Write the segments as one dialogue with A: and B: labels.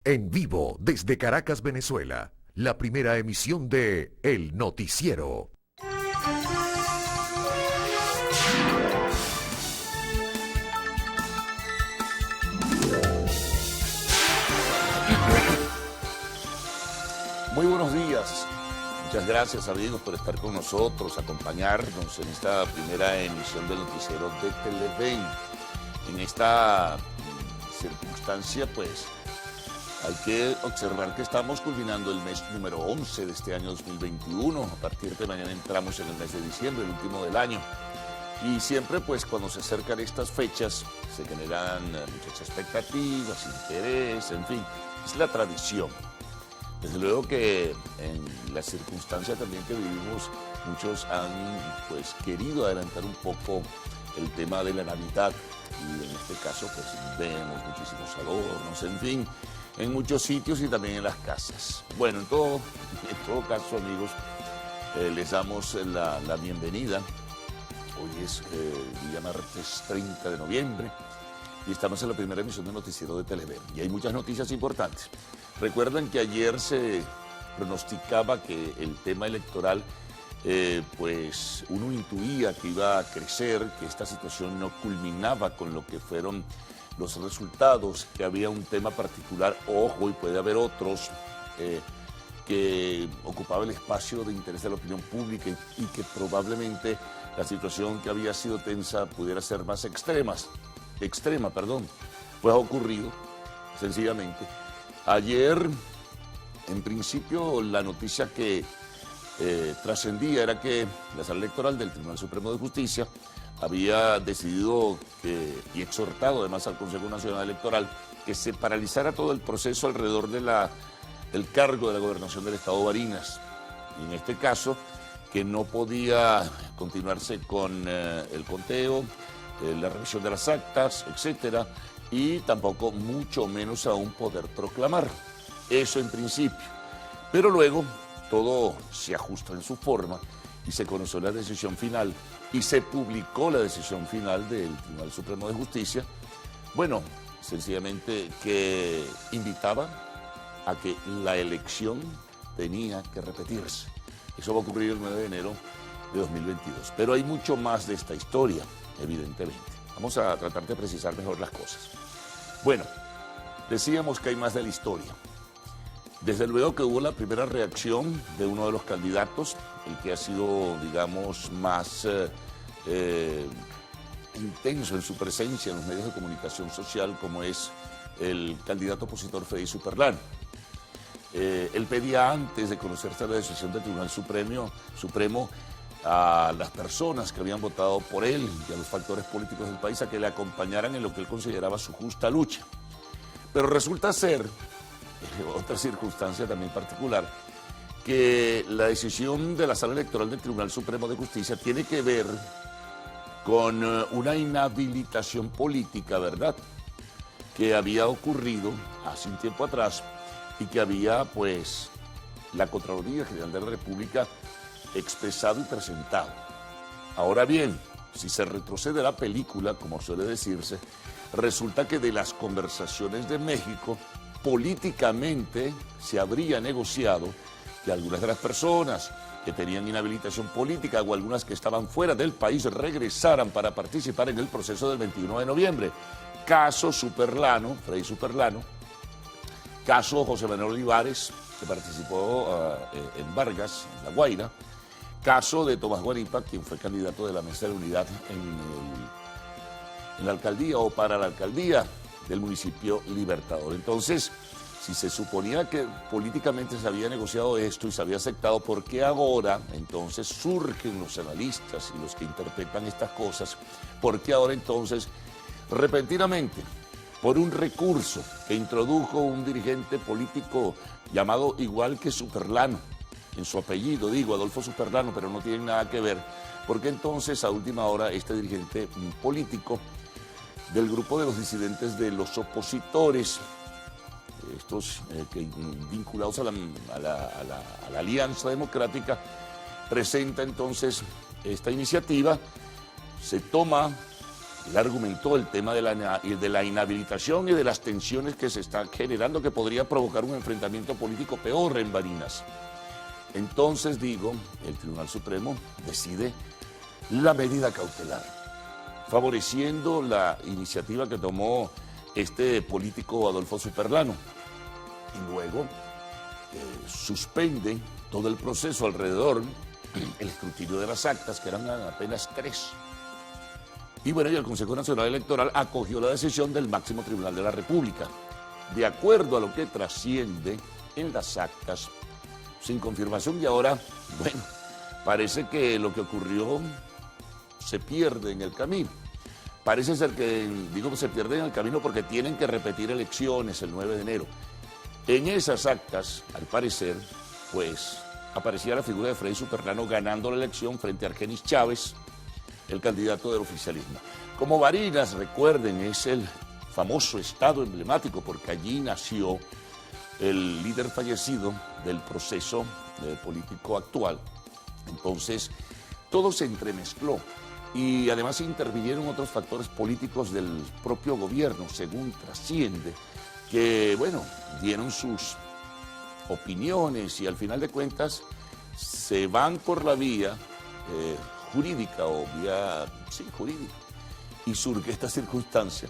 A: En vivo desde Caracas, Venezuela, la primera emisión de El Noticiero.
B: Muy buenos días. Muchas gracias, amigos, por estar con nosotros, acompañarnos en esta primera emisión del Noticiero de Televen. En esta circunstancia, pues, hay que observar que estamos culminando el mes número 11 de este año 2021. A partir de mañana entramos en el mes de diciembre, el último del año. Y siempre, pues, cuando se acercan estas fechas, se generan muchas expectativas, interés, en fin, es la tradición. Desde luego que en la circunstancia también que vivimos, muchos han, pues, querido adelantar un poco el tema de la Navidad. Y en este caso, pues, vemos muchísimos adornos, en fin, en muchos sitios y también en las casas. Bueno, en todo caso, amigos, les damos la bienvenida. Hoy es día martes 30 de noviembre y estamos en la primera emisión del Noticiero de Televen. Y hay muchas noticias importantes. Recuerdan que ayer se pronosticaba que el tema electoral, pues uno intuía que iba a crecer, que esta situación no culminaba con lo que fueron los resultados, que había un tema particular, ojo, y puede haber otros, que ocupaba el espacio de interés de la opinión pública y que probablemente la situación que había sido tensa pudiera ser más extrema, pues ha ocurrido, sencillamente. Ayer, en principio, la noticia que trascendía era que la Sala Electoral del Tribunal Supremo de Justicia había decidido y exhortado además al Consejo Nacional Electoral que se paralizara todo el proceso alrededor del cargo de la gobernación del Estado Barinas. Y en este caso, que no podía continuarse con el conteo, la revisión de las actas, etcétera, y tampoco, mucho menos aún, poder proclamar. Eso en principio. Pero luego todo se ajustó en su forma y se conoció la decisión final y se publicó la decisión final del Tribunal Supremo de Justicia. Bueno, sencillamente que invitaba a que la elección tenía que repetirse. Eso va a ocurrir el 9 de enero de 2022. Pero hay mucho más de esta historia, evidentemente. Vamos a tratar de precisar mejor las cosas. Bueno, decíamos que hay más de la historia. Desde luego que hubo la primera reacción de uno de los candidatos, el que ha sido, digamos, más intenso en su presencia en los medios de comunicación social, como es el candidato opositor Freddy Superlano. Él pedía, antes de conocerse la decisión del Tribunal Supremo, a las personas que habían votado por él y a los factores políticos del país a que le acompañaran en lo que él consideraba su justa lucha. Pero resulta ser, otra circunstancia también particular, que la decisión de la Sala Electoral del Tribunal Supremo de Justicia tiene que ver con una inhabilitación política, ¿verdad?, que había ocurrido hace un tiempo atrás y que había, pues, la Contraloría General de la República expresado y presentado. Ahora bien, si se retrocede la película, como suele decirse, resulta que de las conversaciones de México, políticamente se habría negociado que algunas de las personas que tenían inhabilitación política o algunas que estaban fuera del país regresaran para participar en el proceso del 21 de noviembre. Caso Superlano, Freddy Superlano, caso José Manuel Olivares, que participó en Vargas, en La Guaira, caso de Tomás Guaripa, quien fue candidato de la Mesa de Unidad en la alcaldía o para la alcaldía del municipio Libertador. Entonces, si se suponía que políticamente se había negociado esto y se había aceptado, ¿por qué ahora entonces surgen los analistas y los que interpretan estas cosas? ¿Por qué ahora entonces, repentinamente, por un recurso que introdujo un dirigente político llamado igual que Superlano, en su apellido, digo, Adolfo Superlano, pero no tienen nada que ver, porque entonces a última hora este dirigente político del grupo de los disidentes de los opositores, estos vinculados a la Alianza Democrática, presenta entonces esta iniciativa, se toma Él argumentó el tema de la inhabilitación y de las tensiones que se están generando, que podría provocar un enfrentamiento político peor en Barinas. Entonces, el Tribunal Supremo decide la medida cautelar, favoreciendo la iniciativa que tomó este político Adolfo Superlano. Y luego suspende todo el proceso alrededor el escrutinio de las actas, que eran apenas 3. Y bueno, y el Consejo Nacional Electoral acogió la decisión del máximo tribunal de la República. De acuerdo a lo que trasciende en las actas, sin confirmación, y ahora, bueno, parece que lo que ocurrió se pierde en el camino. Parece ser que, se pierde en el camino porque tienen que repetir elecciones el 9 de enero. En esas actas, al parecer, pues, aparecía la figura de Freddy Superlano ganando la elección frente a Argenis Chávez, el candidato del oficialismo. Como Barinas, recuerden, es el famoso estado emblemático porque allí nació el líder fallecido del proceso político actual. Entonces, todo se entremezcló y además intervinieron otros factores políticos del propio gobierno, según trasciende, que, bueno, dieron sus opiniones y al final de cuentas se van por la vía jurídica o vía, jurídica. Y surge esta circunstancia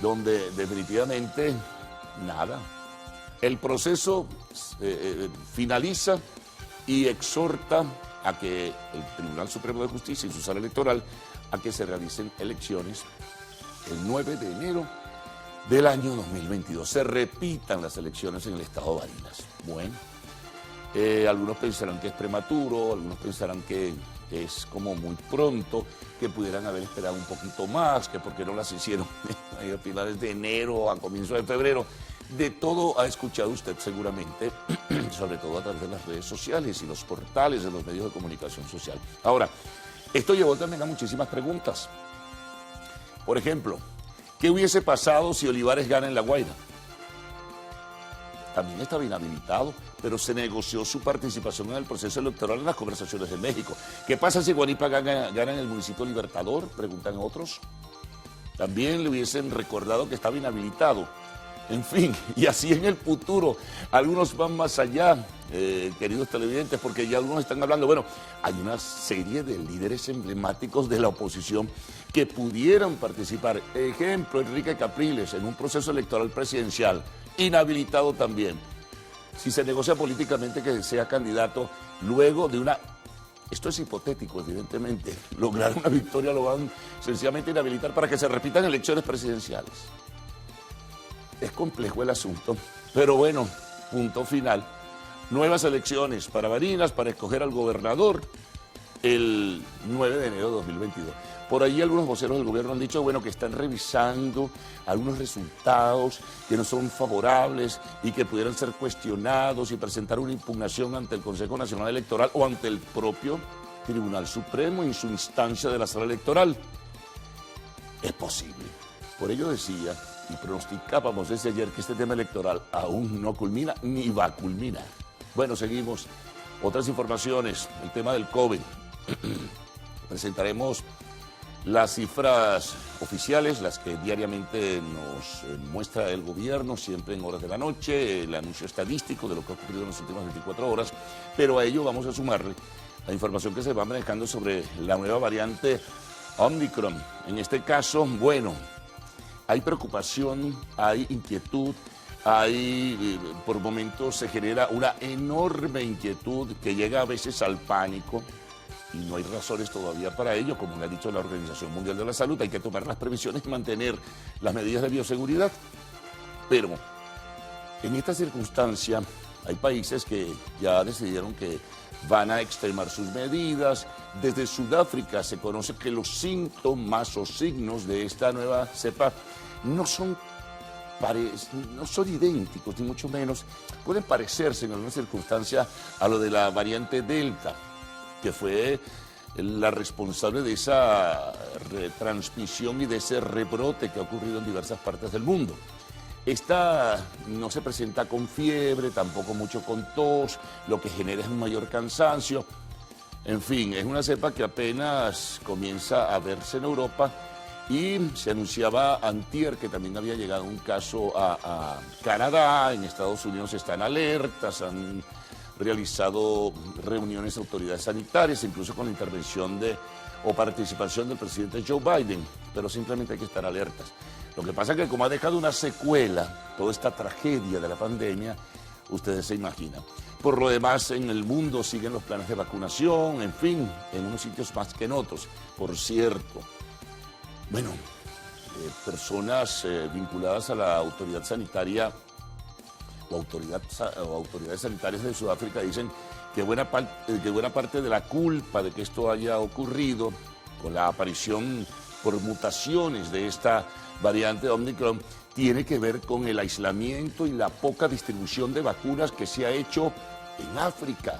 B: donde definitivamente nada. El proceso finaliza y exhorta a que el Tribunal Supremo de Justicia y su sala electoral a que se realicen elecciones el 9 de enero del año 2022. Se repitan las elecciones en el estado de Barinas. Bueno, algunos pensarán que es prematuro, algunos pensarán que es como muy pronto, que pudieran haber esperado un poquito más, que por qué no las hicieron a finales de enero o a comienzos de febrero. De todo ha escuchado usted seguramente, sobre todo a través de las redes sociales y los portales de los medios de comunicación social. Ahora, esto llevó también a muchísimas preguntas. Por ejemplo, ¿qué hubiese pasado si Olivares gana en La Guaira? También estaba inhabilitado, pero se negoció su participación en el proceso electoral en las conversaciones de México. ¿Qué pasa si Guanipa gana en el municipio Libertador? Preguntan otros. También le hubiesen recordado que estaba inhabilitado. En fin, y así en el futuro. Algunos van más allá, queridos televidentes, porque ya algunos están hablando. Bueno, hay una serie de líderes emblemáticos de la oposición que pudieran participar. Ejemplo, Enrique Capriles, en un proceso electoral presidencial, inhabilitado también. Si se negocia políticamente que sea candidato, luego de una... Esto es hipotético, evidentemente. Lograr una victoria lo van sencillamente a inhabilitar para que se repitan elecciones presidenciales. Es complejo el asunto, pero bueno, punto final. Nuevas elecciones para Barinas, para escoger al gobernador el 9 de enero de 2022. Por ahí algunos voceros del gobierno han dicho, bueno, que están revisando algunos resultados que no son favorables y que pudieran ser cuestionados y presentar una impugnación ante el Consejo Nacional Electoral o ante el propio Tribunal Supremo en su instancia de la sala electoral. Es posible. Por ello decía y pronosticábamos desde ayer que este tema electoral aún no culmina ni va a culminar. Bueno, seguimos. Otras informaciones, el tema del COVID. Presentaremos las cifras oficiales, las que diariamente nos muestra el gobierno, siempre en horas de la noche, el anuncio estadístico de lo que ha ocurrido en las últimas 24 horas, pero a ello vamos a sumarle la información que se va manejando sobre la nueva variante Omicron. En este caso, bueno, hay preocupación, hay inquietud, por momentos se genera una enorme inquietud que llega a veces al pánico y no hay razones todavía para ello, como le ha dicho la Organización Mundial de la Salud, hay que tomar las previsiones y mantener las medidas de bioseguridad. Pero en esta circunstancia hay países que ya decidieron que van a extremar sus medidas. Desde Sudáfrica se conoce que los síntomas o signos de esta nueva cepa no son idénticos, ni mucho menos. Pueden parecerse en alguna circunstancia a lo de la variante Delta, que fue la responsable de esa retransmisión y de ese rebrote que ha ocurrido en diversas partes del mundo. Esta no se presenta con fiebre, tampoco mucho con tos, lo que genera es un mayor cansancio. En fin, es una cepa que apenas comienza a verse en Europa Y se anunciaba antier que también había llegado un caso a Canadá. En Estados Unidos están alertas, han realizado reuniones de autoridades sanitarias, incluso con la intervención o participación del presidente Joe Biden, pero simplemente hay que estar alertas. Lo que pasa es que como ha dejado una secuela toda esta tragedia de la pandemia, ustedes se imaginan. Por lo demás, en el mundo siguen los planes de vacunación, en fin, en unos sitios más que en otros. Por cierto, bueno, personas vinculadas a la autoridad sanitaria o autoridades sanitarias de Sudáfrica dicen que buena parte de la culpa de que esto haya ocurrido con la aparición por mutaciones de esta variante Omicron tiene que ver con el aislamiento y la poca distribución de vacunas que se ha hecho en África.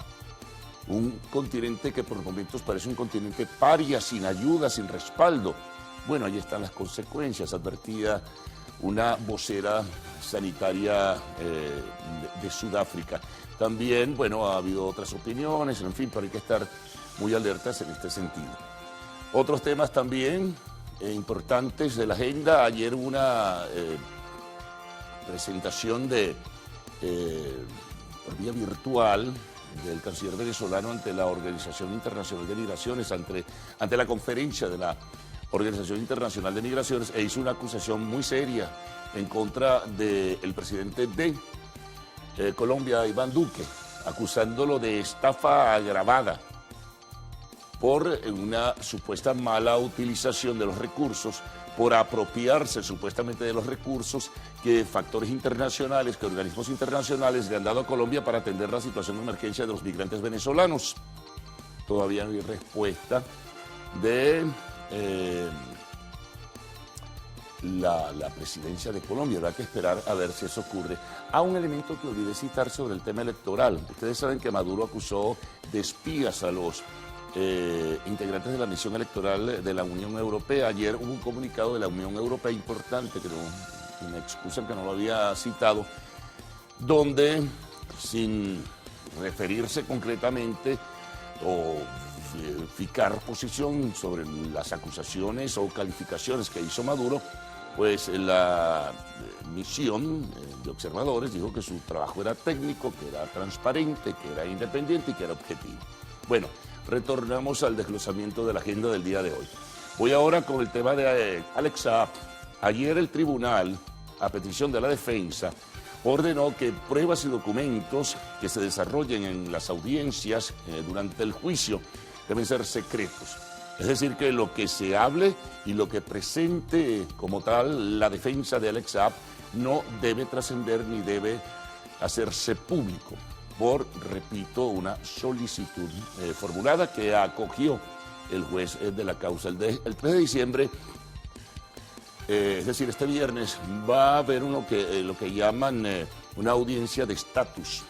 B: Un continente que por momentos parece un continente paria, sin ayuda, sin respaldo. Bueno, ahí están las consecuencias, advertía una vocera sanitaria de Sudáfrica. También, bueno, ha habido otras opiniones, en fin, pero hay que estar muy alertas en este sentido. Otros temas también importantes de la agenda. Ayer hubo una presentación por vía virtual del canciller venezolano ante la Organización Internacional de Migraciones, ante la conferencia de la Organización Internacional de Migraciones, e hizo una acusación muy seria en contra del presidente de Colombia, Iván Duque, acusándolo de estafa agravada por una supuesta mala utilización de los recursos, por apropiarse supuestamente de los recursos que factores internacionales, que organismos internacionales le han dado a Colombia para atender la situación de emergencia de los migrantes venezolanos. Todavía no hay respuesta de la presidencia de Colombia. Habrá que esperar a ver si eso ocurre. Un elemento que olvidé citar sobre el tema electoral. Ustedes saben que Maduro acusó de espías a los integrantes de la misión electoral de la Unión Europea. Ayer hubo un comunicado de la Unión Europea importante, que me excusan que no lo había citado, donde, sin referirse concretamente o fijar posición sobre las acusaciones o calificaciones que hizo Maduro, pues la misión de observadores dijo que su trabajo era técnico, que era transparente, que era independiente y que era objetivo. Bueno, retornamos al desglosamiento de la agenda del día de hoy. Voy ahora con el tema de Alex Saab. Ayer el tribunal, a petición de la defensa, ordenó que pruebas y documentos que se desarrollen en las audiencias durante el juicio deben ser secretos. Es decir, que lo que se hable y lo que presente como tal la defensa de Alex Saab no debe trascender ni debe hacerse público por, repito, una solicitud formulada que acogió el juez de la causa. El 3 de diciembre, es decir, este viernes, va a haber lo que llaman una audiencia de estatus.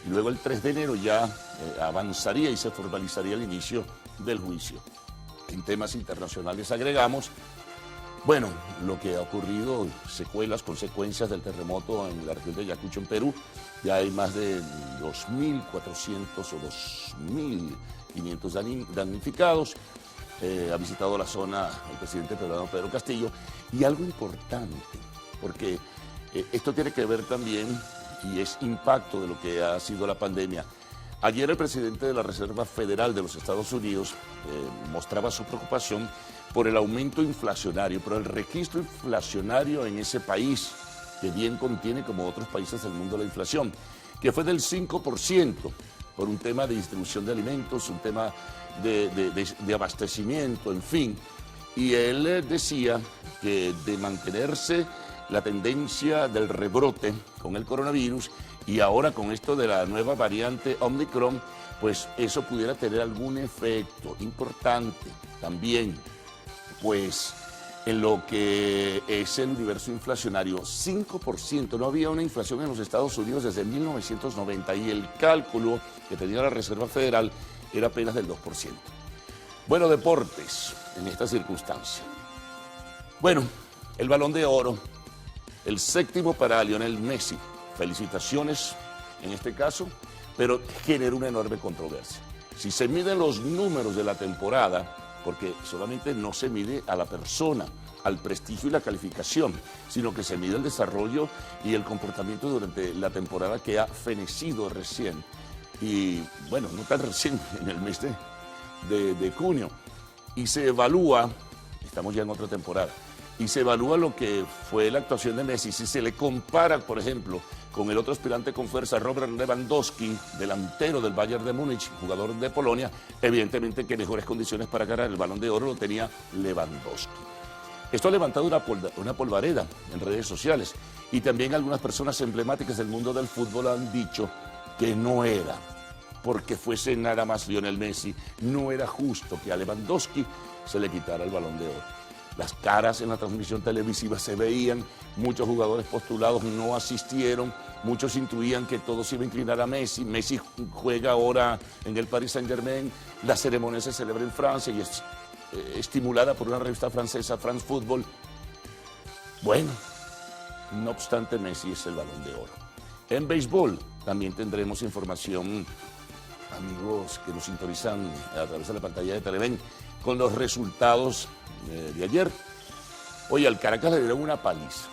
B: Y luego el 3 de enero ya avanzaría y se formalizaría el inicio del juicio. En temas internacionales agregamos, bueno, lo que ha ocurrido, secuelas, consecuencias del terremoto en la región de Ayacucho, en Perú. Ya hay más de 2.400 o 2.500 damnificados. Ha visitado la zona el presidente peruano Pedro Castillo. Y algo importante, porque esto tiene que ver también y es impacto de lo que ha sido la pandemia. Ayer el presidente de la Reserva Federal de los Estados Unidos mostraba su preocupación por el aumento inflacionario, por el registro inflacionario en ese país, que bien contiene, como otros países del mundo, la inflación, que fue del 5%, por un tema de distribución de alimentos, un tema de abastecimiento, en fin. Y él decía que de mantenerse la tendencia del rebrote con el coronavirus y ahora con esto de la nueva variante Omicron, pues eso pudiera tener algún efecto importante también, pues en lo que es el universo inflacionario. 5%, no había una inflación en los Estados Unidos desde 1990 y el cálculo que tenía la Reserva Federal era apenas del 2%. Bueno, deportes en esta circunstancia. Bueno, el Balón de Oro, el 7º para Lionel Messi. Felicitaciones en este caso, pero genera una enorme controversia. Si se miden los números de la temporada, porque solamente no se mide a la persona, al prestigio y la calificación, sino que se mide el desarrollo y el comportamiento durante la temporada que ha fenecido recién. Y bueno, no tan recién, en el mes de junio. Y se evalúa, estamos ya en otra temporada, y se evalúa lo que fue la actuación de Messi. Si se le compara, por ejemplo, con el otro aspirante con fuerza, Robert Lewandowski, delantero del Bayern de Múnich, jugador de Polonia, evidentemente que mejores condiciones para ganar el Balón de Oro lo tenía Lewandowski. Esto ha levantado una polvareda en redes sociales y también algunas personas emblemáticas del mundo del fútbol han dicho que no era porque fuese nada más Lionel Messi, no era justo que a Lewandowski se le quitara el Balón de Oro. Las caras en la transmisión televisiva se veían, muchos jugadores postulados no asistieron, muchos intuían que todo se iba a inclinar a Messi. Messi juega ahora en el Paris Saint-Germain, la ceremonia se celebra en Francia y es estimulada por una revista francesa, France Football. Bueno, no obstante, Messi es el Balón de Oro. En béisbol también tendremos información, amigos que nos sintonizan a través de la pantalla de Televen, con los resultados de ayer. Oye, al Caracas le dieron una paliza.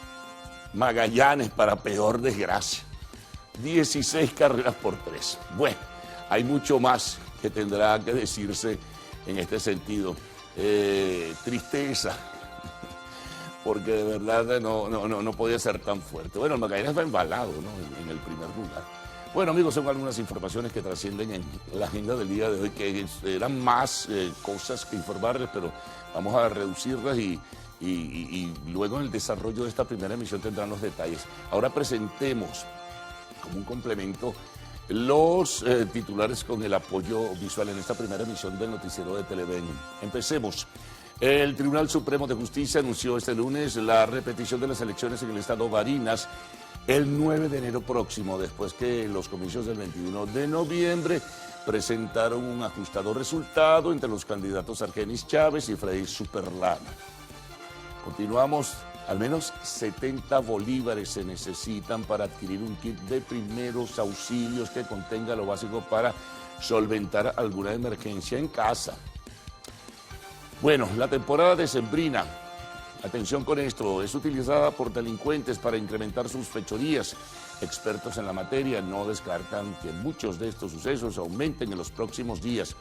B: Magallanes, para peor desgracia. 16 carreras por 3. Bueno, hay mucho más que tendrá que decirse en este sentido. Tristeza, porque de verdad no podía ser tan fuerte. Bueno, el Magallanes va embalado, ¿no? en el primer lugar. Bueno, amigos, son algunas informaciones que trascienden en la agenda del día de hoy, que eran más cosas que informarles, pero vamos a reducirlas y luego en el desarrollo de esta primera emisión tendrán los detalles. Ahora presentemos, como un complemento, los titulares con el apoyo visual en esta primera emisión del noticiero de Televen. Empecemos. El Tribunal Supremo de Justicia anunció este lunes la repetición de las elecciones en el estado Barinas el 9 de enero próximo, después que los comicios del 21 de noviembre presentaron un ajustado resultado entre los candidatos Argenis Chávez y Freddy Superlana. Continuamos. Al menos 70 bolívares se necesitan para adquirir un kit de primeros auxilios que contenga lo básico para solventar alguna emergencia en casa. Bueno, la temporada decembrina, atención con esto, es utilizada por delincuentes para incrementar sus fechorías. Expertos en la materia no descartan que muchos de estos sucesos aumenten en los próximos días,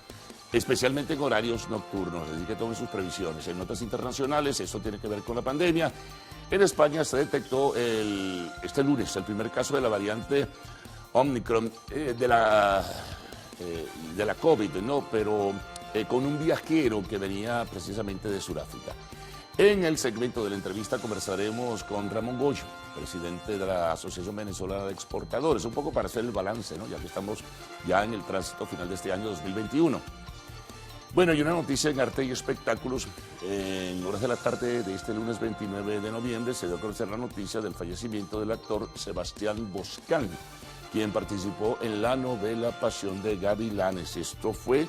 B: especialmente en horarios nocturnos, así que tomen sus previsiones. En notas internacionales, eso tiene que ver con la pandemia. En España se detectó este lunes el primer caso de la variante Omicron de la COVID, ¿no? Pero con un viajero que venía precisamente de Sudáfrica. En el segmento de la entrevista conversaremos con Ramón Goyo, presidente de la Asociación Venezolana de Exportadores, un poco para hacer el balance, ¿no? Ya que estamos ya en el tránsito final de este año 2021. Bueno, y una noticia en arte y espectáculos. En horas de la tarde de este lunes 29 de noviembre se dio a conocer la noticia del fallecimiento del actor Sebastián Boscán, quien participó en la novela Pasión de Gavilanes. Esto fue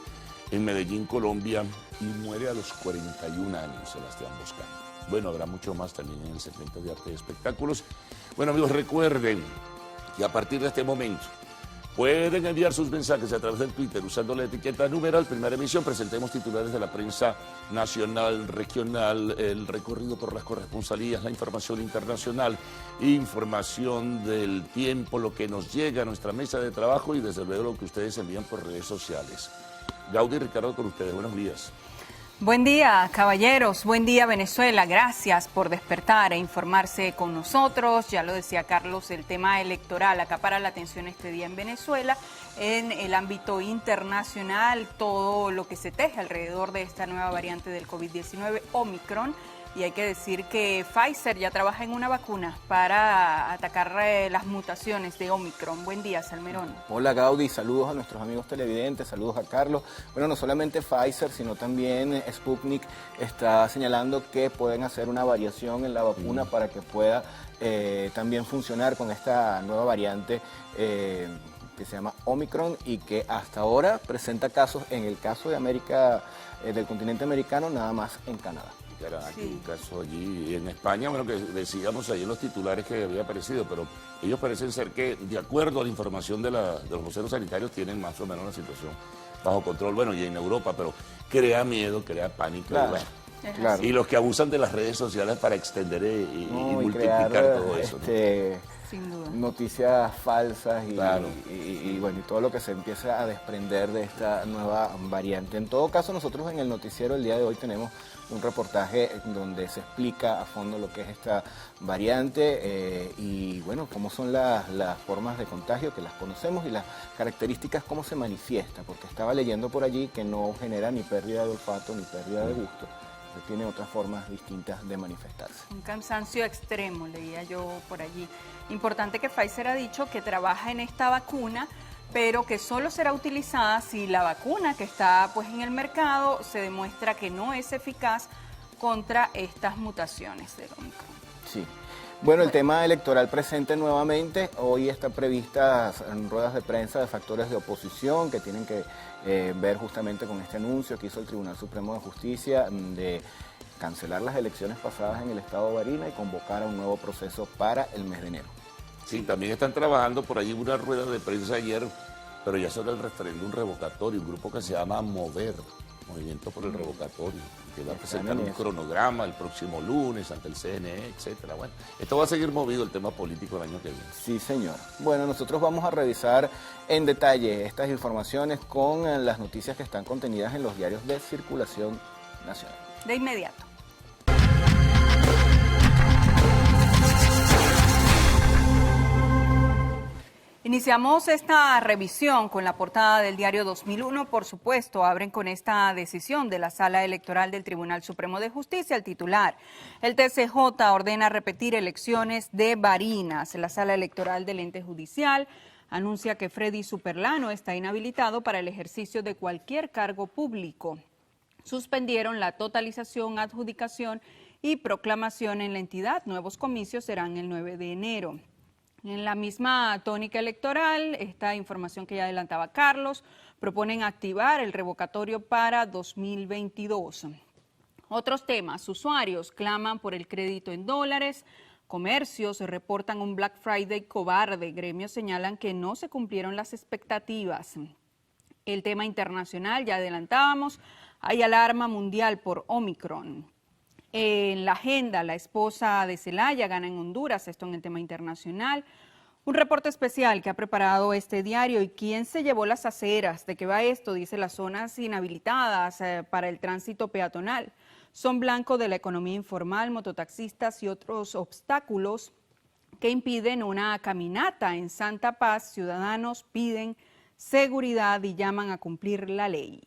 B: en Medellín, Colombia, y muere a los 41 años Sebastián Boscán. Bueno, habrá mucho más también en el segmento de arte y espectáculos. Bueno, amigos, recuerden que a partir de este momento pueden enviar sus mensajes a través del Twitter usando la etiqueta numeral Primera Emisión. Presentemos titulares de la prensa nacional, regional, el recorrido por las corresponsalías, la información internacional, información del tiempo, lo que nos llega a nuestra mesa de trabajo y desde luego lo que ustedes envían por redes sociales. Gaudi y Ricardo con ustedes, buenos días.
C: Buen día, caballeros. Buen día, Venezuela. Gracias por despertar e informarse con nosotros. Ya lo decía Carlos, el tema electoral acapara la atención este día en Venezuela. En el ámbito internacional, todo lo que se teje alrededor de esta nueva variante del COVID-19, Omicron. Y hay que decir que Pfizer ya trabaja en una vacuna para atacar las mutaciones de Omicron. Buen día, Salmerón.
D: Hola, Gaudi. Saludos a nuestros amigos televidentes, saludos a Carlos. Bueno, no solamente Pfizer, sino también Sputnik está señalando que pueden hacer una variación en la vacuna para que pueda también funcionar con esta nueva variante que se llama Omicron y que hasta ahora presenta casos, en el caso de América, del continente americano, nada más en Canadá.
B: Era aquí un caso allí en España, bueno, que decíamos ahí en los titulares que había aparecido, pero ellos parecen ser que, de acuerdo a la información de los voceros sanitarios, tienen más o menos la situación bajo control. Bueno, y en Europa, pero crea miedo, crea pánico.
D: Claro.
B: Bueno,
D: Claro.
B: Y los que abusan de las redes sociales para extender y multiplicar
D: crear,
B: todo eso.
C: Sin duda.
D: Noticias falsas
B: Claro.
D: y todo lo que se empieza a desprender de esta nueva variante. En todo caso, nosotros en el noticiero el día de hoy tenemos un reportaje donde se explica a fondo lo que es esta variante y bueno, cómo son las formas de contagio, que las conocemos, y las características, cómo se manifiesta, porque estaba leyendo por allí que no genera ni pérdida de olfato ni pérdida de gusto, que tiene otras formas distintas de manifestarse.
C: Un cansancio extremo, leía yo por allí. Importante que Pfizer ha dicho que trabaja en esta vacuna, pero que solo será utilizada si la vacuna que está pues en el mercado se demuestra que no es eficaz contra estas mutaciones del Omicron.
D: Sí. Bueno, el tema electoral presente nuevamente. Hoy están previstas ruedas de prensa de factores de oposición que tienen que ver justamente con este anuncio que hizo el Tribunal Supremo de Justicia de cancelar las elecciones pasadas en el estado de Barinas y convocar a un nuevo proceso para el mes de enero.
B: Sí, también están trabajando por allí una rueda de prensa ayer, pero ya sobre el referéndum revocatorio, un grupo que se llama MOVER, Movimiento por el Revocatorio, que va a presentar un cronograma el próximo lunes ante el CNE, etcétera. Bueno, esto va a seguir movido el tema político el año que viene.
D: Sí, señor. Bueno, nosotros vamos a revisar en detalle estas informaciones con las noticias que están contenidas en los diarios de circulación nacional.
C: De inmediato. Iniciamos esta revisión con la portada del diario 2001. Por supuesto, abren con esta decisión de la Sala Electoral del Tribunal Supremo de Justicia. El titular: el TCJ ordena repetir elecciones de Barinas. La Sala Electoral del ente judicial anuncia que Freddy Superlano está inhabilitado para el ejercicio de cualquier cargo público. Suspendieron la totalización, adjudicación y proclamación en la entidad. Nuevos comicios serán el 9 de enero. En la misma tónica electoral, esta información que ya adelantaba Carlos, proponen activar el revocatorio para 2022. Otros temas: usuarios claman por el crédito en dólares, comercios reportan un Black Friday cobarde, gremios señalan que no se cumplieron las expectativas. El tema internacional, ya adelantábamos, hay alarma mundial por Omicron. En la agenda, la esposa de Zelaya gana en Honduras, esto en el tema internacional. Un reporte especial que ha preparado este diario. ¿Y quién se llevó las aceras? ¿De qué va esto? Dice: las zonas inhabilitadas para el tránsito peatonal son blanco de la economía informal, mototaxistas y otros obstáculos que impiden una caminata. En Santa Paz, ciudadanos piden seguridad y llaman a cumplir la ley.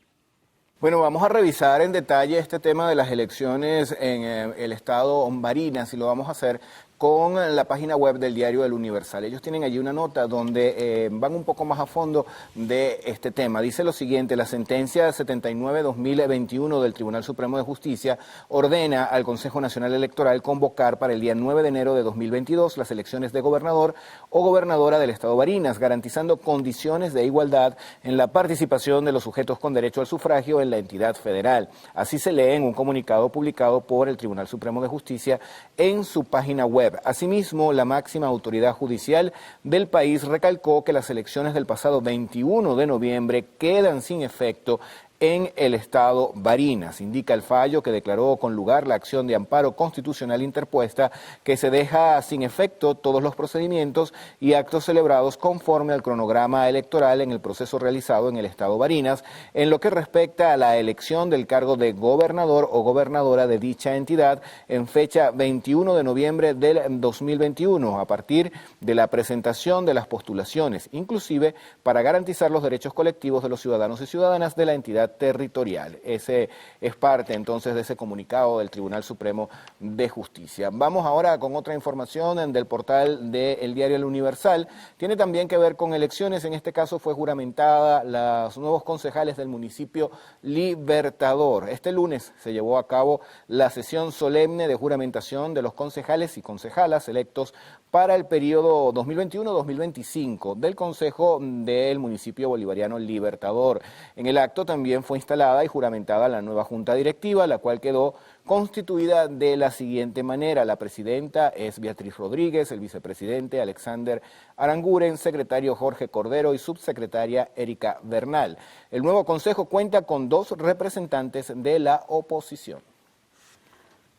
D: Bueno, vamos a revisar en detalle este tema de las elecciones en el estado Barinas y lo vamos a hacer con la página web del diario El Universal. Ellos tienen allí una nota donde van un poco más a fondo de este tema. Dice lo siguiente: la sentencia 79-2021 del Tribunal Supremo de Justicia ordena al Consejo Nacional Electoral convocar para el día 9 de enero de 2022 las elecciones de gobernador o gobernadora del estado Barinas, garantizando condiciones de igualdad en la participación de los sujetos con derecho al sufragio en la entidad federal. Así se lee en un comunicado publicado por el Tribunal Supremo de Justicia en su página web. Asimismo, la máxima autoridad judicial del país recalcó que las elecciones del pasado 21 de noviembre quedan sin efecto en el estado Barinas. Indica el fallo que declaró con lugar la acción de amparo constitucional interpuesta que se deja sin efecto todos los procedimientos y actos celebrados conforme al cronograma electoral en el proceso realizado en el estado Barinas en lo que respecta a la elección del cargo de gobernador o gobernadora de dicha entidad en fecha 21 de noviembre del 2021 a partir de la presentación de las postulaciones, inclusive para garantizar los derechos colectivos de los ciudadanos y ciudadanas de la entidad territorial. Ese es parte entonces de ese comunicado del Tribunal Supremo de Justicia. Vamos ahora con otra información del portal del diario El Universal. Tiene también que ver con elecciones. En este caso fue juramentada los nuevos concejales del municipio Libertador. Este lunes se llevó a cabo la sesión solemne de juramentación de los concejales y concejalas electos para el periodo 2021-2025 del Consejo del municipio bolivariano Libertador. En el acto también fue instalada y juramentada la nueva junta directiva, la cual quedó constituida de la siguiente manera. La presidenta es Beatriz Rodríguez, el vicepresidente Alexander Aranguren, secretario Jorge Cordero y subsecretaria Erika Bernal. El nuevo consejo cuenta con 2 representantes de la oposición.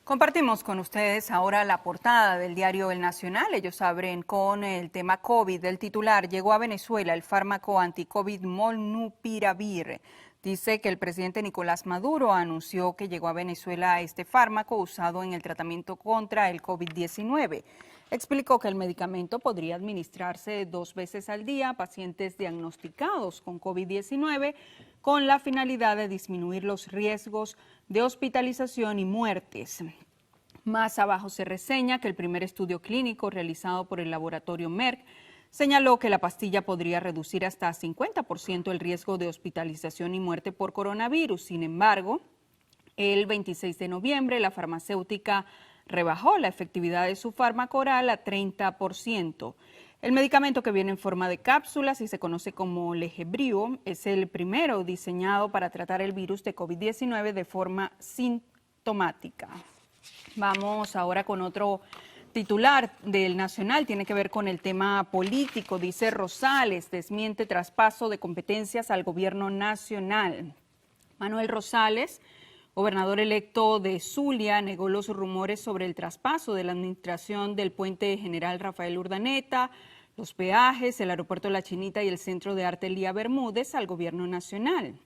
C: Compartimos con ustedes ahora la portada del diario El Nacional. Ellos abren con el tema COVID. Del titular: llegó a Venezuela el fármaco anti-COVID Molnupiravir. Dice que el presidente Nicolás Maduro anunció que llegó a Venezuela este fármaco usado en el tratamiento contra el COVID-19. Explicó que el medicamento podría administrarse 2 veces al día a pacientes diagnosticados con COVID-19 con la finalidad de disminuir los riesgos de hospitalización y muertes. Más abajo se reseña que el primer estudio clínico realizado por el laboratorio Merck señaló que la pastilla podría reducir hasta 50% el riesgo de hospitalización y muerte por coronavirus. Sin embargo, el 26 de noviembre la farmacéutica rebajó la efectividad de su fármaco oral a 30%. El medicamento, que viene en forma de cápsulas y se conoce como Legebrio, es el primero diseñado para tratar el virus de COVID-19 de forma sintomática. Vamos ahora con otro titular del Nacional, tiene que ver con el tema político. Dice: Rosales desmiente traspaso de competencias al gobierno nacional. Manuel Rosales, gobernador electo de Zulia, negó los rumores sobre el traspaso de la administración del puente General Rafael Urdaneta, los peajes, el aeropuerto La Chinita y el Centro de Arte Elía Bermúdez al gobierno nacional.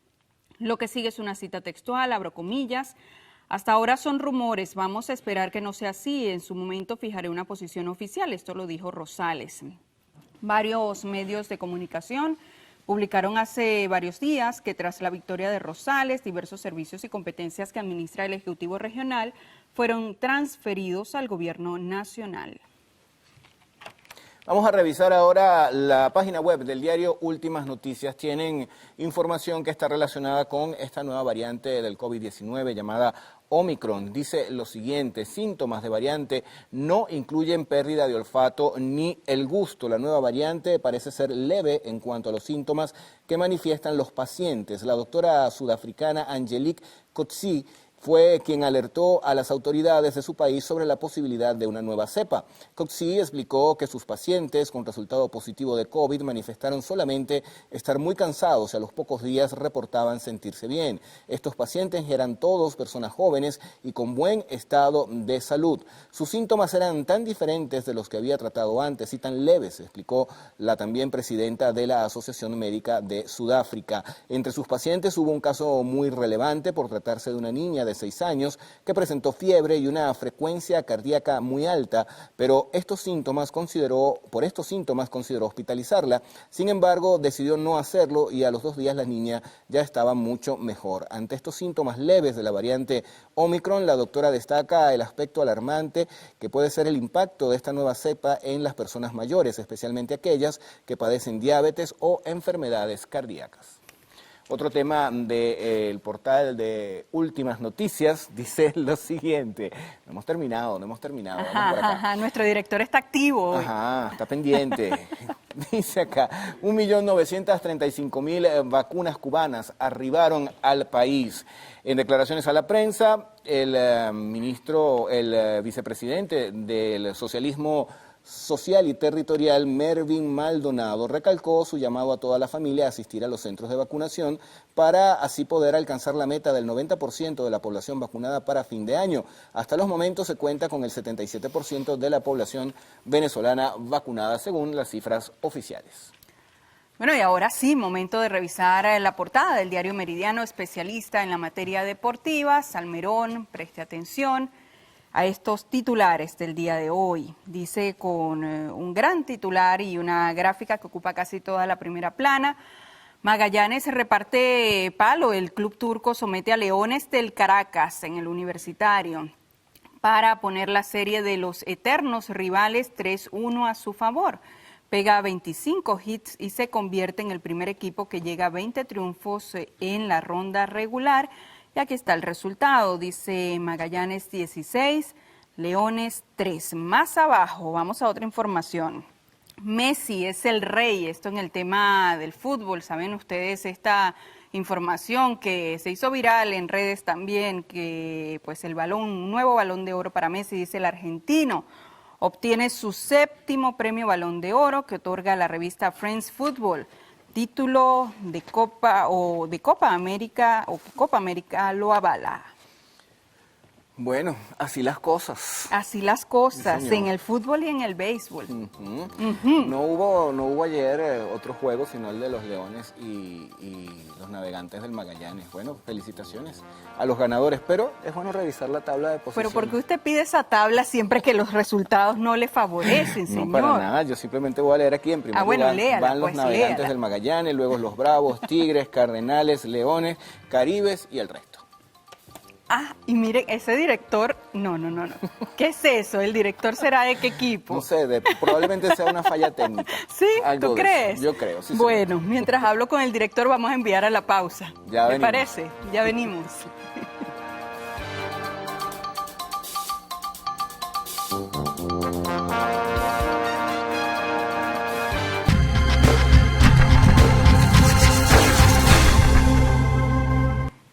C: Lo que sigue es una cita textual, abro comillas: hasta ahora son rumores, vamos a esperar que no sea así, en su momento fijaré una posición oficial. Esto lo dijo Rosales. Varios medios de comunicación publicaron hace varios días que tras la victoria de Rosales, diversos servicios y competencias que administra el Ejecutivo Regional fueron transferidos al gobierno nacional.
D: Vamos a revisar ahora la página web del diario Últimas Noticias. Tienen información que está relacionada con esta nueva variante del COVID-19 llamada Omicron. Dice lo siguiente: síntomas de variante no incluyen pérdida de olfato ni el gusto. La nueva variante parece ser leve en cuanto a los síntomas que manifiestan los pacientes. La doctora sudafricana Angelique Coetzee fue quien alertó a las autoridades de su país sobre la posibilidad de una nueva cepa. Coetzee explicó que sus pacientes con resultado positivo de COVID manifestaron solamente estar muy cansados y a los pocos días reportaban sentirse bien. Estos pacientes eran todos personas jóvenes y con buen estado de salud. Sus síntomas eran tan diferentes de los que había tratado antes y tan leves, explicó la también presidenta de la Asociación Médica de Sudáfrica. Entre sus pacientes hubo un caso muy relevante por tratarse de una niña de 6 años que presentó fiebre y una frecuencia cardíaca muy alta, pero por estos síntomas consideró hospitalizarla. Sin embargo, decidió no hacerlo y a los 2 días la niña ya estaba mucho mejor. Ante estos síntomas leves de la variante Omicron, la doctora destaca el aspecto alarmante que puede ser el impacto de esta nueva cepa en las personas mayores, especialmente aquellas que padecen diabetes o enfermedades cardíacas. Otro tema del portal de Últimas Noticias dice lo siguiente: no hemos terminado. Vamos por acá.
C: Nuestro director está activo hoy.
D: Está pendiente. Dice acá: 1.935.000 vacunas cubanas arribaron al país. En declaraciones a la prensa, el vicepresidente del socialismo social y territorial, Mervin Maldonado, recalcó su llamado a toda la familia a asistir a los centros de vacunación para así poder alcanzar la meta del 90% de la población vacunada para fin de año. Hasta los momentos se cuenta con el 77% de la población venezolana vacunada, según las cifras oficiales.
C: Bueno, y ahora sí, momento de revisar la portada del diario Meridiano, especialista en la materia deportiva. Salmerón, preste atención a estos titulares del día de hoy. Dice con un gran titular y una gráfica que ocupa casi toda la primera plana: Magallanes reparte palo, el club turco somete a Leones del Caracas en el Universitario para poner la serie de los eternos rivales 3-1 a su favor. Pega 25 hits y se convierte en el primer equipo que llega a 20 triunfos en la ronda regular. Y aquí está el resultado, dice Magallanes 16, Leones 3. Más abajo, vamos a otra información. Messi es el rey, esto en el tema del fútbol. Saben ustedes esta información que se hizo viral en redes también, que pues un nuevo Balón de Oro para Messi, dice el argentino. Obtiene su 7º premio Balón de Oro que otorga la revista France Football. Título de Copa América o que Copa América lo avala.
D: Bueno, así las cosas.
C: Así las cosas,
D: Sí, señor.
C: en el fútbol y en el béisbol.
D: No hubo ayer otro juego, sino el de los Leones y los Navegantes del Magallanes. Bueno, felicitaciones a los ganadores, pero es bueno revisar la tabla de
C: Pero
D: posiciones.
C: ¿por qué usted pide esa tabla siempre que los resultados no le favorecen, señor?
D: No, para nada, yo simplemente voy a leer aquí en primer lugar.
C: léala,
D: Van los
C: pues,
D: Navegantes
C: léala.
D: del Magallanes, luego los Bravos, Tigres, Cardenales, Leones, Caribes y el resto.
C: Ah, y mire, ese director, no. ¿Qué es eso? ¿El director será de qué equipo?
D: No sé, probablemente sea una falla técnica.
C: ¿Sí?
D: Algo
C: ¿Tú
D: de
C: crees?
D: eso. Yo creo, sí.
C: Bueno, mientras hablo con el director vamos a enviar a la pausa.
D: Ya
C: ¿Me
D: venimos.
C: parece? Ya venimos.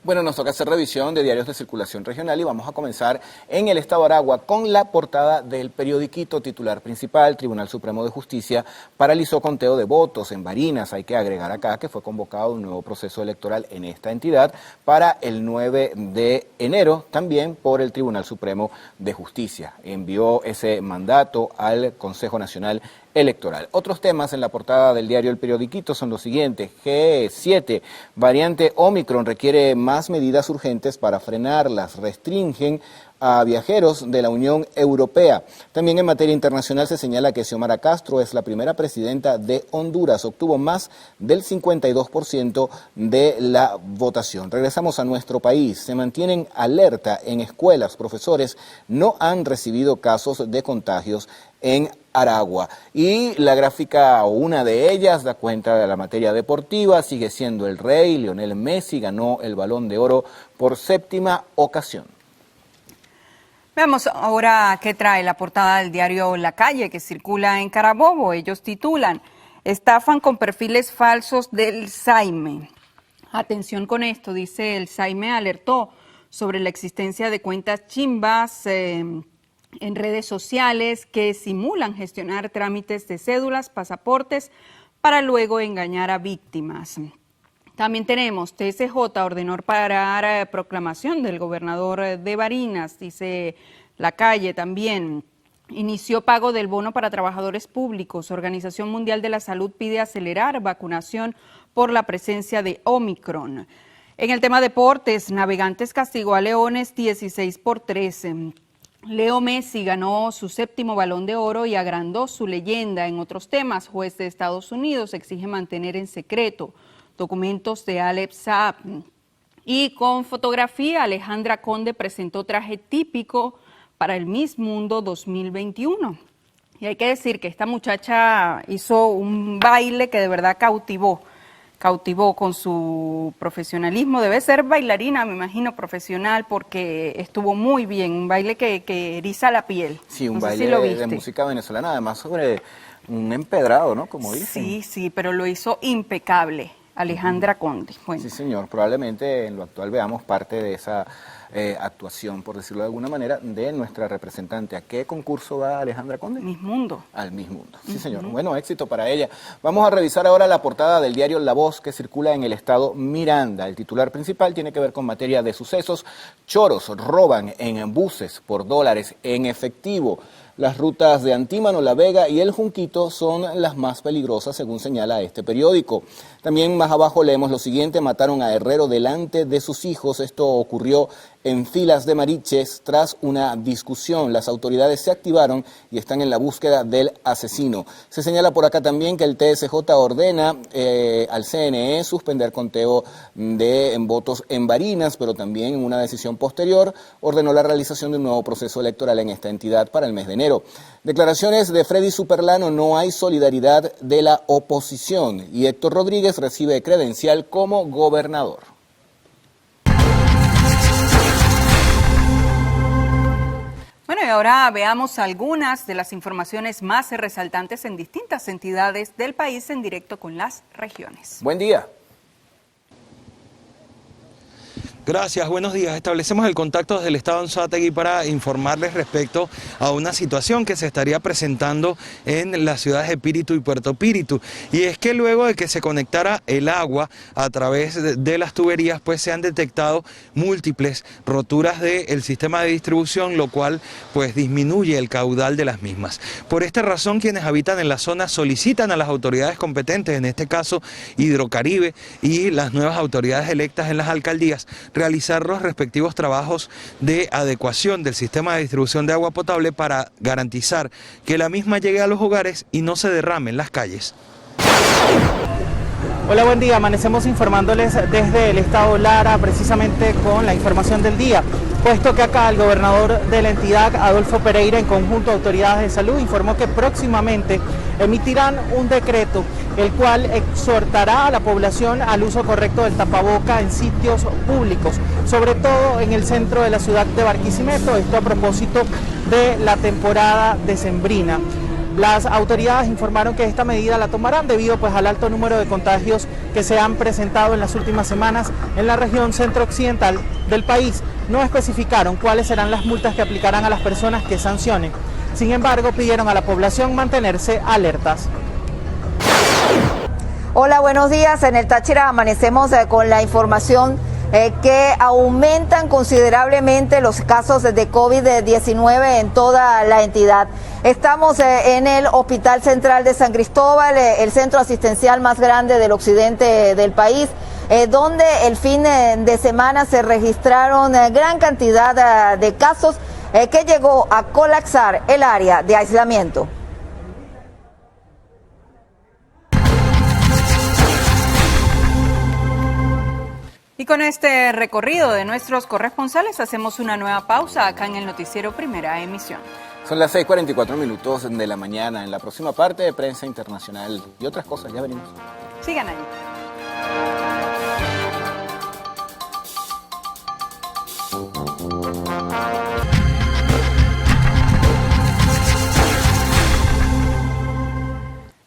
D: Bueno, nos toca hacer revisión de diarios de circulación regional y vamos a comenzar en el estado Aragua con la portada del periodiquito titular principal. Tribunal Supremo de Justicia paralizó conteo de votos en Barinas. Hay que agregar acá que fue convocado un nuevo proceso electoral en esta entidad para el 9 de enero, también por el Tribunal Supremo de Justicia. Envió ese mandato al Consejo Nacional Electoral. Otros temas en la portada del diario El Periodiquito son los siguientes. G7, variante Omicron requiere más medidas urgentes para frenarlas. Restringen a viajeros de la Unión Europea. También en materia internacional se señala que Xiomara Castro es la primera presidenta de Honduras. Obtuvo más del 52% de la votación. Regresamos a nuestro país. Se mantienen alerta en escuelas. Profesores no han recibido casos de contagios en Aragua. Y la gráfica, o una de ellas, da cuenta de la materia deportiva. Sigue siendo el rey. Lionel Messi ganó el Balón de Oro por 7ª ocasión.
C: Veamos ahora qué trae la portada del diario La Calle, que circula en Carabobo. Ellos titulan: estafan con perfiles falsos del SAIME. Atención con esto, dice: el SAIME alertó sobre la existencia de cuentas chimbas en redes sociales que simulan gestionar trámites de cédulas, pasaportes, para luego engañar a víctimas. También tenemos: TSJ ordenó parar proclamación del gobernador de Barinas, dice La Calle. También inició pago del bono para trabajadores públicos. Organización Mundial de la Salud pide acelerar vacunación por la presencia de Omicron. En el tema deportes, Navegantes castigó a Leones 16-13. Leo Messi ganó su 7º Balón de Oro y agrandó su leyenda. En otros temas, juez de Estados Unidos exige mantener en secreto documentos de Alep Saab. Y con fotografía, Alejandra Conde presentó traje típico para el Miss Mundo 2021. Y hay que decir que esta muchacha hizo un baile que de verdad cautivó con su profesionalismo. Debe ser bailarina, me imagino, profesional, porque estuvo muy bien, un baile que eriza la piel.
D: Sí, un
C: No sé
D: baile
C: si lo
D: de
C: viste.
D: música venezolana, además sobre un empedrado, ¿no? Como dicen.
C: Sí, pero lo hizo impecable Alejandra Conde. Bueno,
D: Sí, señor. Probablemente en lo actual veamos parte de esa actuación, por decirlo de alguna manera, de nuestra representante. ¿A qué concurso va Alejandra Conde?
C: Miss Mundo.
D: Al Miss Mundo. Sí, señor. Bueno, éxito para ella. Vamos a revisar ahora la portada del diario La Voz, que circula en el estado Miranda. El titular principal tiene que ver con materia de sucesos. Choros roban en buses por dólares en efectivo. Las rutas de Antímano, La Vega y El Junquito son las más peligrosas, según señala este periódico. También más abajo leemos lo siguiente: mataron a Herrero delante de sus hijos. Esto ocurrió en Filas de Mariches tras una discusión. Las autoridades se activaron y están en la búsqueda del asesino. Se señala por acá también que el TSJ ordena al CNE suspender conteo de votos en Barinas, pero también en una decisión posterior ordenó la realización de un nuevo proceso electoral en esta entidad para el mes de enero. Declaraciones de Freddy Superlano: no hay solidaridad de la oposición, y Héctor Rodríguez recibe credencial como gobernador.
C: Bueno, y ahora veamos algunas de las informaciones más resaltantes en distintas entidades del país en directo con las regiones.
D: Buen día.
E: Gracias, buenos días. Establecemos el contacto desde el estado Anzoátegui para informarles respecto a una situación que se estaría presentando en las ciudades de Píritu y Puerto Píritu. Y es que luego de que se conectara el agua a través de las tuberías, pues se han detectado múltiples roturas del sistema de distribución, lo cual pues disminuye el caudal de las mismas. Por esta razón, quienes habitan en la zona solicitan a las autoridades competentes, en este caso Hidrocaribe y las nuevas autoridades electas en las alcaldías, realizar los respectivos trabajos de adecuación del sistema de distribución de agua potable para garantizar que la misma llegue a los hogares y no se derrame en las calles.
F: Hola, buen día. Amanecemos informándoles desde el estado Lara, precisamente con la información del día, puesto que acá el gobernador de la entidad, Adolfo Pereira, en conjunto a autoridades de salud, informó que próximamente emitirán un decreto, el cual exhortará a la población al uso correcto del tapaboca en sitios públicos, sobre todo en el centro de la ciudad de Barquisimeto, esto a propósito de la temporada decembrina. Las autoridades informaron que esta medida la tomarán debido pues al alto número de contagios que se han presentado en las últimas semanas en la región centro-occidental del país. No especificaron cuáles serán las multas que aplicarán a las personas que sancionen. Sin embargo, pidieron a la población mantenerse alertas.
G: Hola, buenos días. En el Táchira amanecemos con la información que aumentan considerablemente los casos de COVID-19 en toda la entidad. Estamos en el Hospital Central de San Cristóbal, el centro asistencial más grande del occidente del país, donde el fin de semana se registraron gran cantidad de casos que llegó a colapsar el área de aislamiento.
C: Y con este recorrido de nuestros corresponsales hacemos una nueva pausa acá en el noticiero Primera Emisión.
D: Son las 6:44 de la mañana. En la próxima parte de Prensa Internacional y otras cosas, ya venimos.
C: Sigan allí.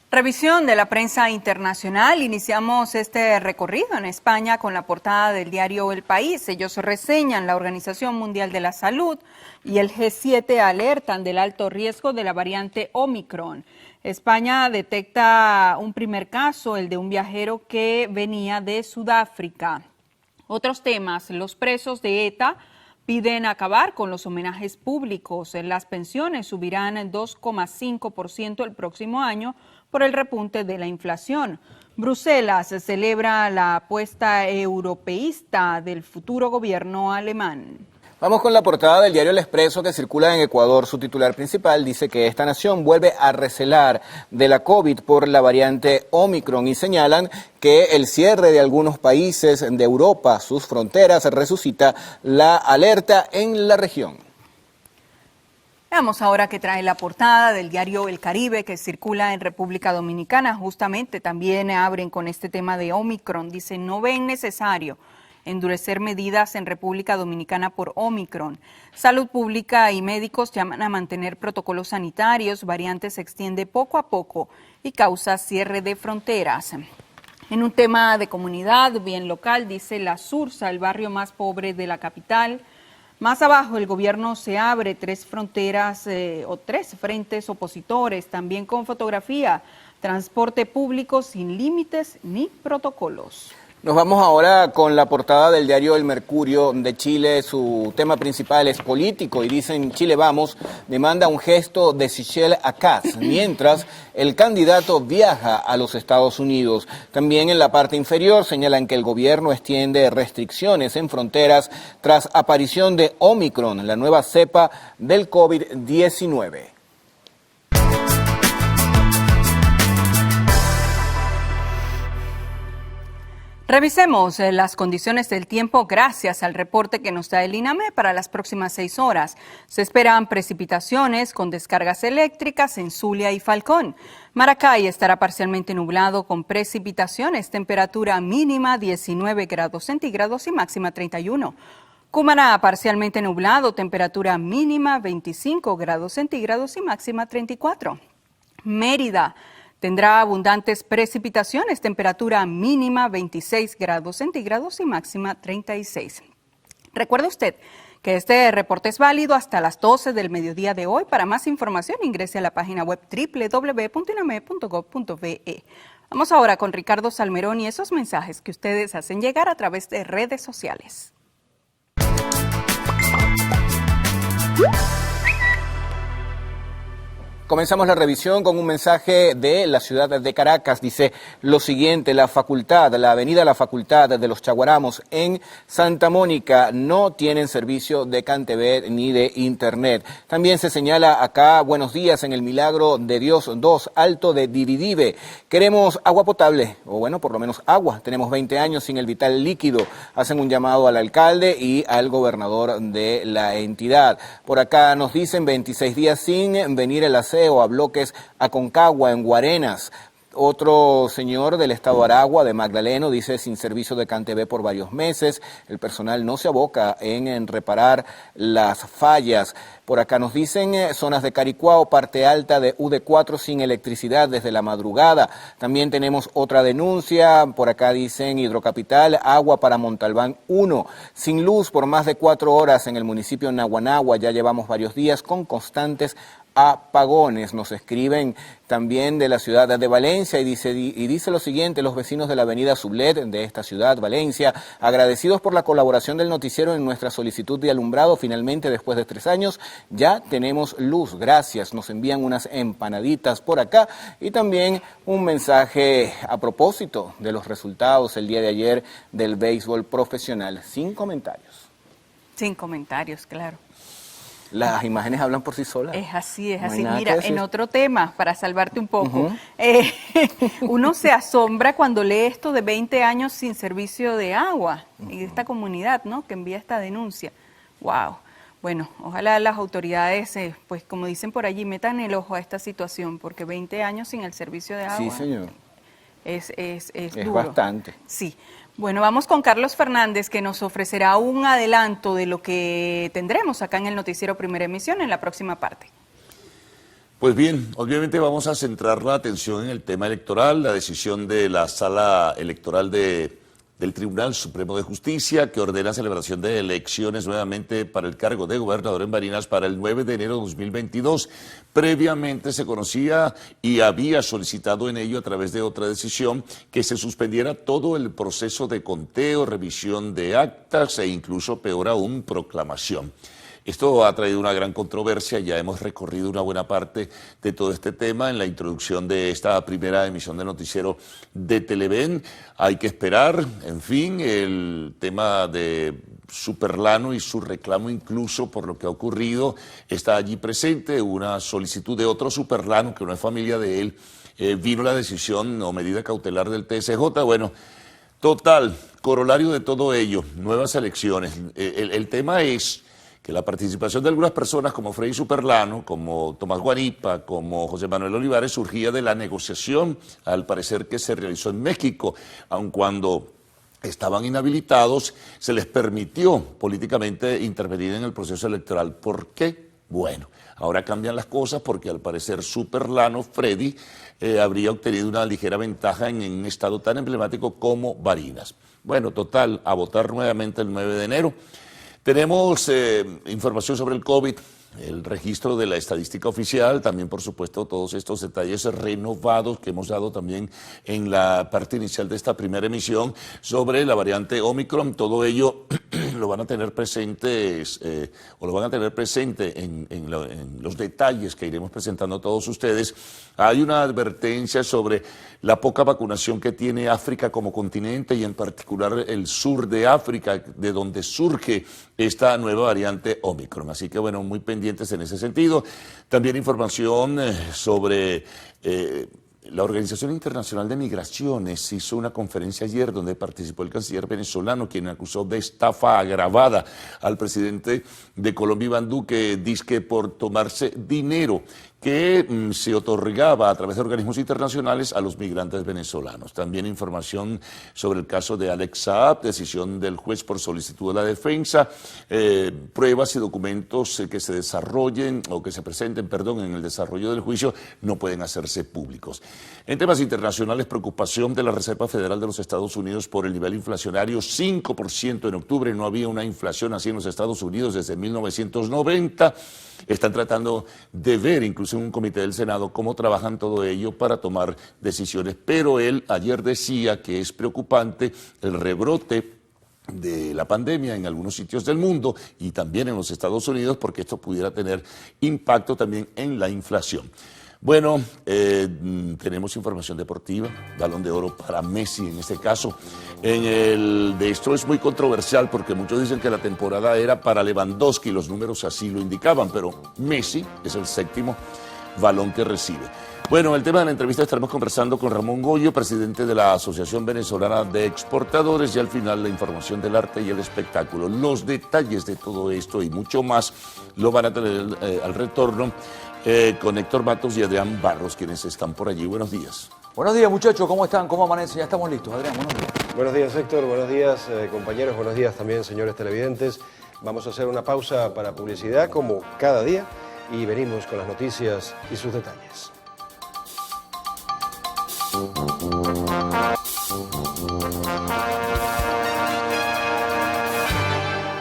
C: Revisión de la prensa internacional. Iniciamos este recorrido en España con la portada del diario El País. Ellos reseñan la Organización Mundial de la Salud y el G7 alertan del alto riesgo de la variante Omicron. España detecta un primer caso, el de un viajero que venía de Sudáfrica. Otros temas, los presos de ETA piden acabar con los homenajes públicos. Las pensiones subirán en 2,5% el próximo año por el repunte de la inflación. Bruselas celebra la apuesta europeísta del futuro gobierno alemán.
D: Vamos con la portada del diario El Expreso que circula en Ecuador. Su titular principal dice que esta nación vuelve a recelar de la COVID por la variante Omicron y señalan que el cierre de algunos países de Europa, sus fronteras, resucita la alerta en la región.
C: Veamos ahora qué trae la portada del diario El Caribe que circula en República Dominicana. Justamente también abren con este tema de Omicron. Dicen, no ven necesario endurecer medidas en República Dominicana por Omicron. Salud Pública y médicos llaman a mantener protocolos sanitarios. Variante se extiende poco a poco y causa cierre de fronteras. En un tema de comunidad bien local, dice La Sursa, el barrio más pobre de la capital. Más abajo, el gobierno se abre 3 fronteras o 3 frentes opositores, también con fotografía. Transporte público sin límites ni protocolos.
D: Nos vamos ahora con la portada del diario El Mercurio de Chile. Su tema principal es político y dicen Chile Vamos demanda un gesto de Sichel a Katz, mientras el candidato viaja a los Estados Unidos. También en la parte inferior señalan que el gobierno extiende restricciones en fronteras tras aparición de Omicron, la nueva cepa del COVID-19.
C: Revisemos las condiciones del tiempo gracias al reporte que nos da el INAME para las próximas 6 horas. Se esperan precipitaciones con descargas eléctricas en Zulia y Falcón. Maracay estará parcialmente nublado con precipitaciones, temperatura mínima 19 grados centígrados y máxima 31. Cumaná parcialmente nublado, temperatura mínima 25 grados centígrados y máxima 34. Mérida tendrá abundantes precipitaciones, temperatura mínima 26 grados centígrados y máxima 36. Recuerde usted que este reporte es válido hasta las 12 del mediodía de hoy. Para más información ingrese a la página web www.iname.gov.be. Vamos ahora con Ricardo Salmerón y esos mensajes que ustedes hacen llegar a través de redes sociales.
D: Comenzamos la revisión con un mensaje de la ciudad de Caracas. Dice lo siguiente: la avenida La Facultad de los Chaguaramos en Santa Mónica no tienen servicio de CanTV ni de internet. También se señala acá: buenos días, en el Milagro de Dios 2, Alto de Diridive. Queremos agua potable, o bueno, por lo menos agua. Tenemos 20 años sin el vital líquido. Hacen un llamado al alcalde y al gobernador de la entidad. Por acá nos dicen 26 días sin venir el aseo a bloques Aconcagua en Guarenas. Otro señor del estado Aragua, de Magdaleno, dice sin servicio de CanTV por varios meses. El personal no se aboca en reparar las fallas. Por acá nos dicen zonas de Caricuao, parte alta de UD4 sin electricidad desde la madrugada. También tenemos otra denuncia. Por acá dicen Hidrocapital, agua para Montalbán 1. Sin luz por más de 4 horas en el municipio de Naguanagua. Ya llevamos varios días con constantes apagones. Nos escriben también de la ciudad de Valencia y dice lo siguiente: los vecinos de la avenida Sublet de esta ciudad, Valencia, agradecidos por la colaboración del noticiero en nuestra solicitud de alumbrado. Finalmente, después de 3 años, ya tenemos luz. Gracias. Nos envían unas empanaditas por acá y también un mensaje a propósito de los resultados el día de ayer del béisbol profesional. Sin comentarios.
C: Sin comentarios, claro.
D: Las imágenes hablan por sí solas.
C: Es así, es
D: No hay
C: así.
D: nada
C: Mira,
D: que decir.
C: en otro tema, para salvarte un poco, uno se asombra cuando lee esto de 20 años sin servicio de agua y de esta comunidad, ¿no?, que envía esta denuncia. ¡Wow! Bueno, ojalá las autoridades, pues como dicen por allí, metan el ojo a esta situación, porque 20 años sin el servicio de agua.
D: Sí, señor.
C: Es
D: Es
C: duro.
D: bastante.
C: Sí. Bueno, vamos con Carlos Fernández, que nos ofrecerá un adelanto de lo que tendremos acá en el Noticiero Primera Emisión en la próxima parte.
B: Pues bien, obviamente vamos a centrar la atención en el tema electoral, la decisión de la Sala Electoral del Tribunal Supremo de Justicia, que ordena celebración de elecciones nuevamente para el cargo de gobernador en Barinas para el 9 de enero de 2022. Previamente se conocía y había solicitado en ello, a través de otra decisión, que se suspendiera todo el proceso de conteo, revisión de actas e incluso, peor aún, proclamación. Esto ha traído una gran controversia. Ya hemos recorrido una buena parte de todo este tema en la introducción de esta primera emisión del noticiero de Televen. Hay que esperar, en fin, el tema de Superlano y su reclamo incluso por lo que ha ocurrido está allí presente. Una solicitud de otro Superlano, que no es familia de él, vino la decisión o medida cautelar del TSJ. Bueno, total, corolario de todo ello, nuevas elecciones. El tema es que la participación de algunas personas como Freddy Superlano, como Tomás Guaripa, como José Manuel Olivares, surgía de la negociación, al parecer, que se realizó en México, aun cuando estaban inhabilitados, se les permitió políticamente intervenir en el proceso electoral. ¿Por qué? Bueno, ahora cambian las cosas porque al parecer Superlano, Freddy, habría obtenido una ligera ventaja en un estado tan emblemático como Barinas. Bueno, total, a votar nuevamente el 9 de enero. Tenemos información sobre el COVID, el registro de la estadística oficial, también por supuesto todos estos detalles renovados que hemos dado también en la parte inicial de esta primera emisión sobre la variante Omicron. Todo ello lo van a tener presentes o lo van a tener presente en los detalles que iremos presentando a todos ustedes. Hay una advertencia sobre la poca vacunación que tiene África como continente y en particular el sur de África, de donde surge esta nueva variante Omicron. Así que bueno, muy pendientes en ese sentido. También información sobre la Organización Internacional de Migraciones. Hizo una conferencia ayer donde participó el canciller venezolano, quien acusó de estafa agravada al presidente de Colombia, Iván Duque, dizque por tomarse dinero que se otorgaba a través de organismos internacionales a los migrantes venezolanos. También información sobre el caso de Alex Saab, decisión del juez por solicitud de la defensa, pruebas y documentos que se desarrollen o que se presenten, en el desarrollo del juicio no pueden hacerse públicos. En temas internacionales, preocupación de la Reserva Federal de los Estados Unidos por el nivel inflacionario, 5% en octubre, no había una inflación así en los Estados Unidos desde 1990. Están tratando de ver, incluso en un comité del Senado, cómo trabajan todo ello para tomar decisiones. Pero él ayer decía que es preocupante el rebrote de la pandemia en algunos sitios del mundo y también en los Estados Unidos, porque esto pudiera tener impacto también en la inflación. Bueno, tenemos información deportiva, Balón de Oro para Messi en este caso. De esto es muy controversial porque muchos dicen que la temporada era para Lewandowski, los números así lo indicaban, pero Messi es el 7º balón que recibe. Bueno, el tema de la entrevista estaremos conversando con Ramón Goyo, presidente de la Asociación Venezolana de Exportadores, y al final la información del arte y el espectáculo. Los detalles de todo esto y mucho más lo van a tener al retorno con Héctor Matos y Adrián Barros, quienes están por allí. Buenos días.
H: Buenos días, muchachos, ¿cómo están? ¿Cómo amanecen? Ya estamos listos. Adrián, buenos días.
I: Buenos días, Héctor. Buenos días, compañeros. Buenos días también, señores televidentes. Vamos a hacer una pausa para publicidad, como cada día, y venimos con las noticias y sus detalles.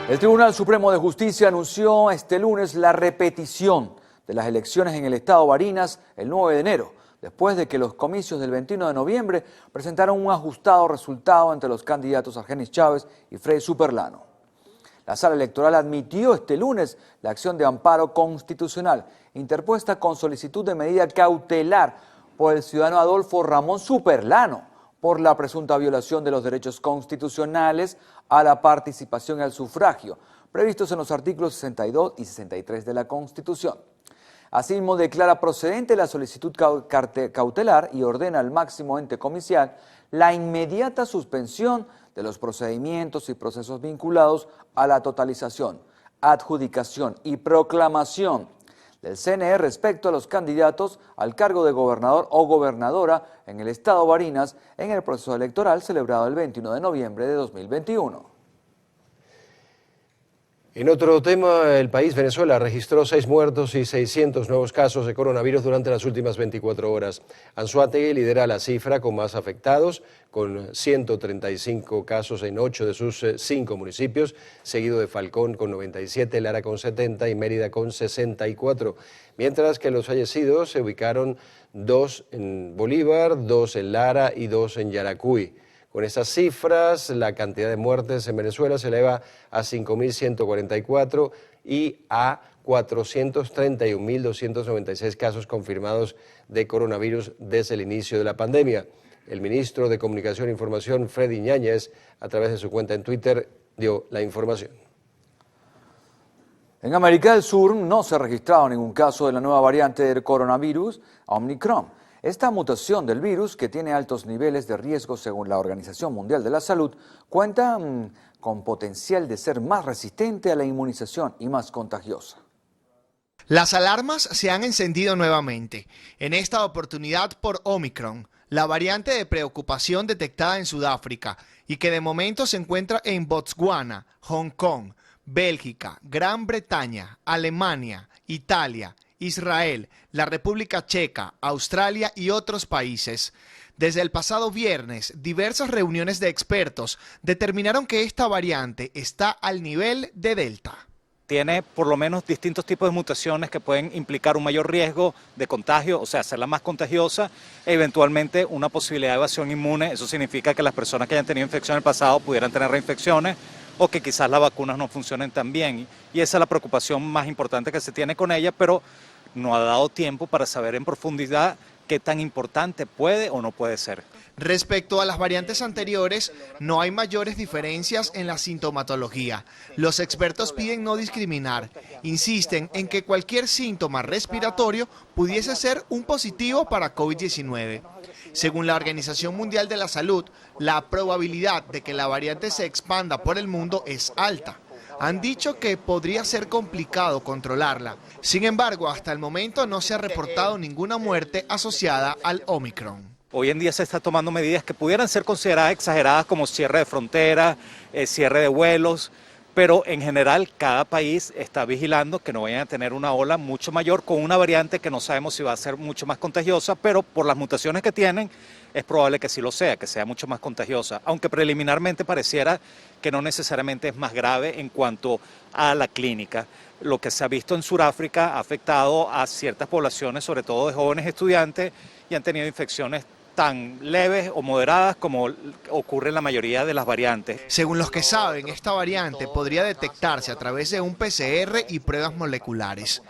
H: El Tribunal Supremo de Justicia anunció este lunes la repetición de las elecciones en el estado Barinas el 9 de enero, después de que los comicios del 21 de noviembre presentaron un ajustado resultado entre los candidatos Argenis Chávez y Freddy Superlano. La Sala Electoral admitió este lunes la acción de amparo constitucional interpuesta con solicitud de medida cautelar por el ciudadano Adolfo Ramón Superlano por la presunta violación de los derechos constitucionales a la participación y al sufragio, previstos en los artículos 62 y 63 de la Constitución. Asimismo, declara procedente la solicitud cautelar y ordena al máximo ente comicial la inmediata suspensión de los procedimientos y procesos vinculados a la totalización, adjudicación y proclamación del CNE respecto a los candidatos al cargo de gobernador o gobernadora en el estado Barinas en el proceso electoral celebrado el 21 de noviembre de 2021.
I: En otro tema, el país, Venezuela, registró 6 muertos y 600 nuevos casos de coronavirus durante las últimas 24 horas. Anzoátegui lidera la cifra con más afectados, con 135 casos en 8 de sus 5 municipios, seguido de Falcón con 97, Lara con 70 y Mérida con 64. Mientras que los fallecidos se ubicaron 2 en Bolívar, 2 en Lara y 2 en Yaracuy. Con esas cifras, la cantidad de muertes en Venezuela se eleva a 5.144 y a 431.296 casos confirmados de coronavirus desde el inicio de la pandemia. El ministro de Comunicación e Información, Freddy Ñáñez, a través de su cuenta en Twitter, dio la información.
H: En América del Sur no se ha registrado ningún caso de la nueva variante del coronavirus, Omicron. Esta mutación del virus, que tiene altos niveles de riesgo según la Organización Mundial de la Salud, cuenta con potencial de ser más resistente a la inmunización y más contagiosa.
J: Las alarmas se han encendido nuevamente, en esta oportunidad por Omicron, la variante de preocupación detectada en Sudáfrica y que de momento se encuentra en Botswana, Hong Kong, Bélgica, Gran Bretaña, Alemania, Italia, Israel, la República Checa, Australia y otros países. Desde el pasado viernes, diversas reuniones de expertos determinaron que esta variante está al nivel de Delta.
K: Tiene por lo menos distintos tipos de mutaciones que pueden implicar un mayor riesgo de contagio, o sea, hacerla más contagiosa, e eventualmente una posibilidad de evasión inmune. Eso significa que las personas que hayan tenido infección en el pasado pudieran tener reinfecciones o que quizás las vacunas no funcionen tan bien. Y esa es la preocupación más importante que se tiene con ella, pero no ha dado tiempo para saber en profundidad qué tan importante puede o no puede ser.
J: Respecto a las variantes anteriores, no hay mayores diferencias en la sintomatología. Los expertos piden no discriminar. Insisten en que cualquier síntoma respiratorio pudiese ser un positivo para COVID-19. Según la Organización Mundial de la Salud, la probabilidad de que la variante se expanda por el mundo es alta. han dicho que podría ser complicado controlarla. Sin embargo, hasta el momento no se ha reportado ninguna muerte asociada al Omicron.
K: Hoy en día se está tomando medidas que pudieran ser consideradas exageradas como cierre de fronteras, cierre de vuelos, pero en general cada país está vigilando que no vayan a tener una ola mucho mayor con una variante que no sabemos si va a ser mucho más contagiosa, pero por las mutaciones que tienen es probable que sí lo sea, que sea mucho más contagiosa, aunque preliminarmente pareciera que no necesariamente es más grave en cuanto a la clínica. Lo que se ha visto en Sudáfrica ha afectado a ciertas poblaciones, sobre todo de jóvenes estudiantes, y han tenido infecciones tan leves o moderadas como ocurre en la mayoría de las variantes.
J: Según los que saben, esta variante podría detectarse a través de un PCR y pruebas moleculares.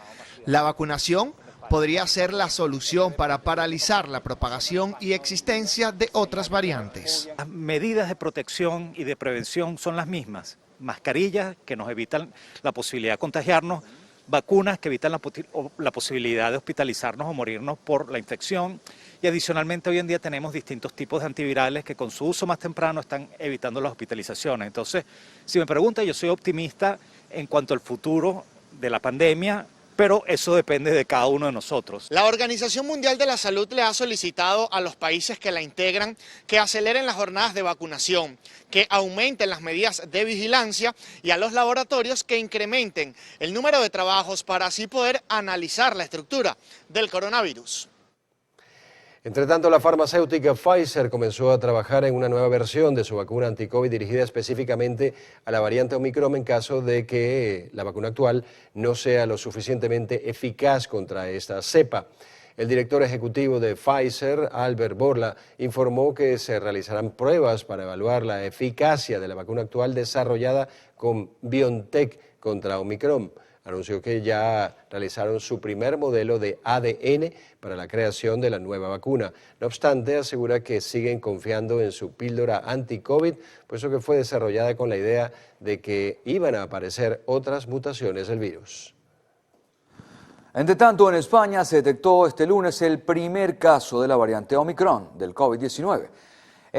J: La vacunación podría ser la solución para paralizar la propagación y existencia de otras variantes.
K: Las medidas de protección y de prevención son las mismas. Mascarillas que nos evitan la posibilidad de contagiarnos, vacunas que evitan la posibilidad de hospitalizarnos o morirnos por la infección, y adicionalmente hoy en día tenemos distintos tipos de antivirales que con su uso más temprano están evitando las hospitalizaciones. Entonces, si me pregunta, yo soy optimista en cuanto al futuro de la pandemia, pero eso depende de cada uno de nosotros.
J: La Organización Mundial de la Salud le ha solicitado a los países que la integran que aceleren las jornadas de vacunación, que aumenten las medidas de vigilancia y a los laboratorios que incrementen el número de trabajos para así poder analizar la estructura del coronavirus.
I: Entre tanto, la farmacéutica Pfizer comenzó a trabajar en una nueva versión de su vacuna anti-COVID dirigida específicamente a la variante Omicron en caso de que la vacuna actual no sea lo suficientemente eficaz contra esta cepa. El director ejecutivo de Pfizer, Albert Bourla, informó que se realizarán pruebas para evaluar la eficacia de la vacuna actual desarrollada con BioNTech contra Omicron. Anunció que ya realizaron su primer modelo de ADN para la creación de la nueva vacuna. No obstante, asegura que siguen confiando en su píldora anti-COVID, puesto que fue desarrollada con la idea de que iban a aparecer otras mutaciones del virus.
H: Entre tanto, en España se detectó este lunes el primer caso de la variante Omicron del COVID-19.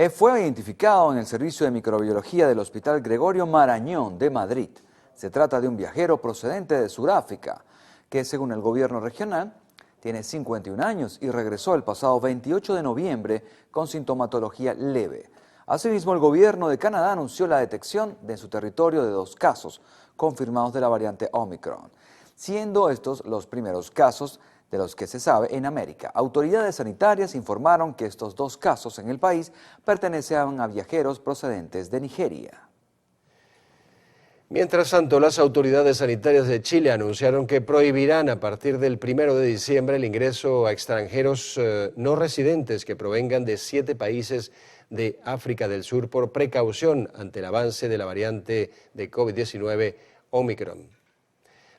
H: Fue identificado en el servicio de microbiología del Hospital Gregorio Marañón de Madrid. Se trata de un viajero procedente de Sudáfrica, que según el gobierno regional tiene 51 años y regresó el pasado 28 de noviembre con sintomatología leve. Asimismo, el gobierno de Canadá anunció la detección de su territorio de 2 casos confirmados de la variante Omicron, siendo estos los primeros casos de los que se sabe en América. Autoridades sanitarias informaron que estos 2 casos en el país pertenecían a viajeros procedentes de Nigeria.
I: Mientras tanto, las autoridades sanitarias de Chile anunciaron que prohibirán a partir del 1 de diciembre el ingreso a extranjeros no residentes que provengan de 7 países de África del Sur por precaución ante el avance de la variante de COVID-19 Omicron.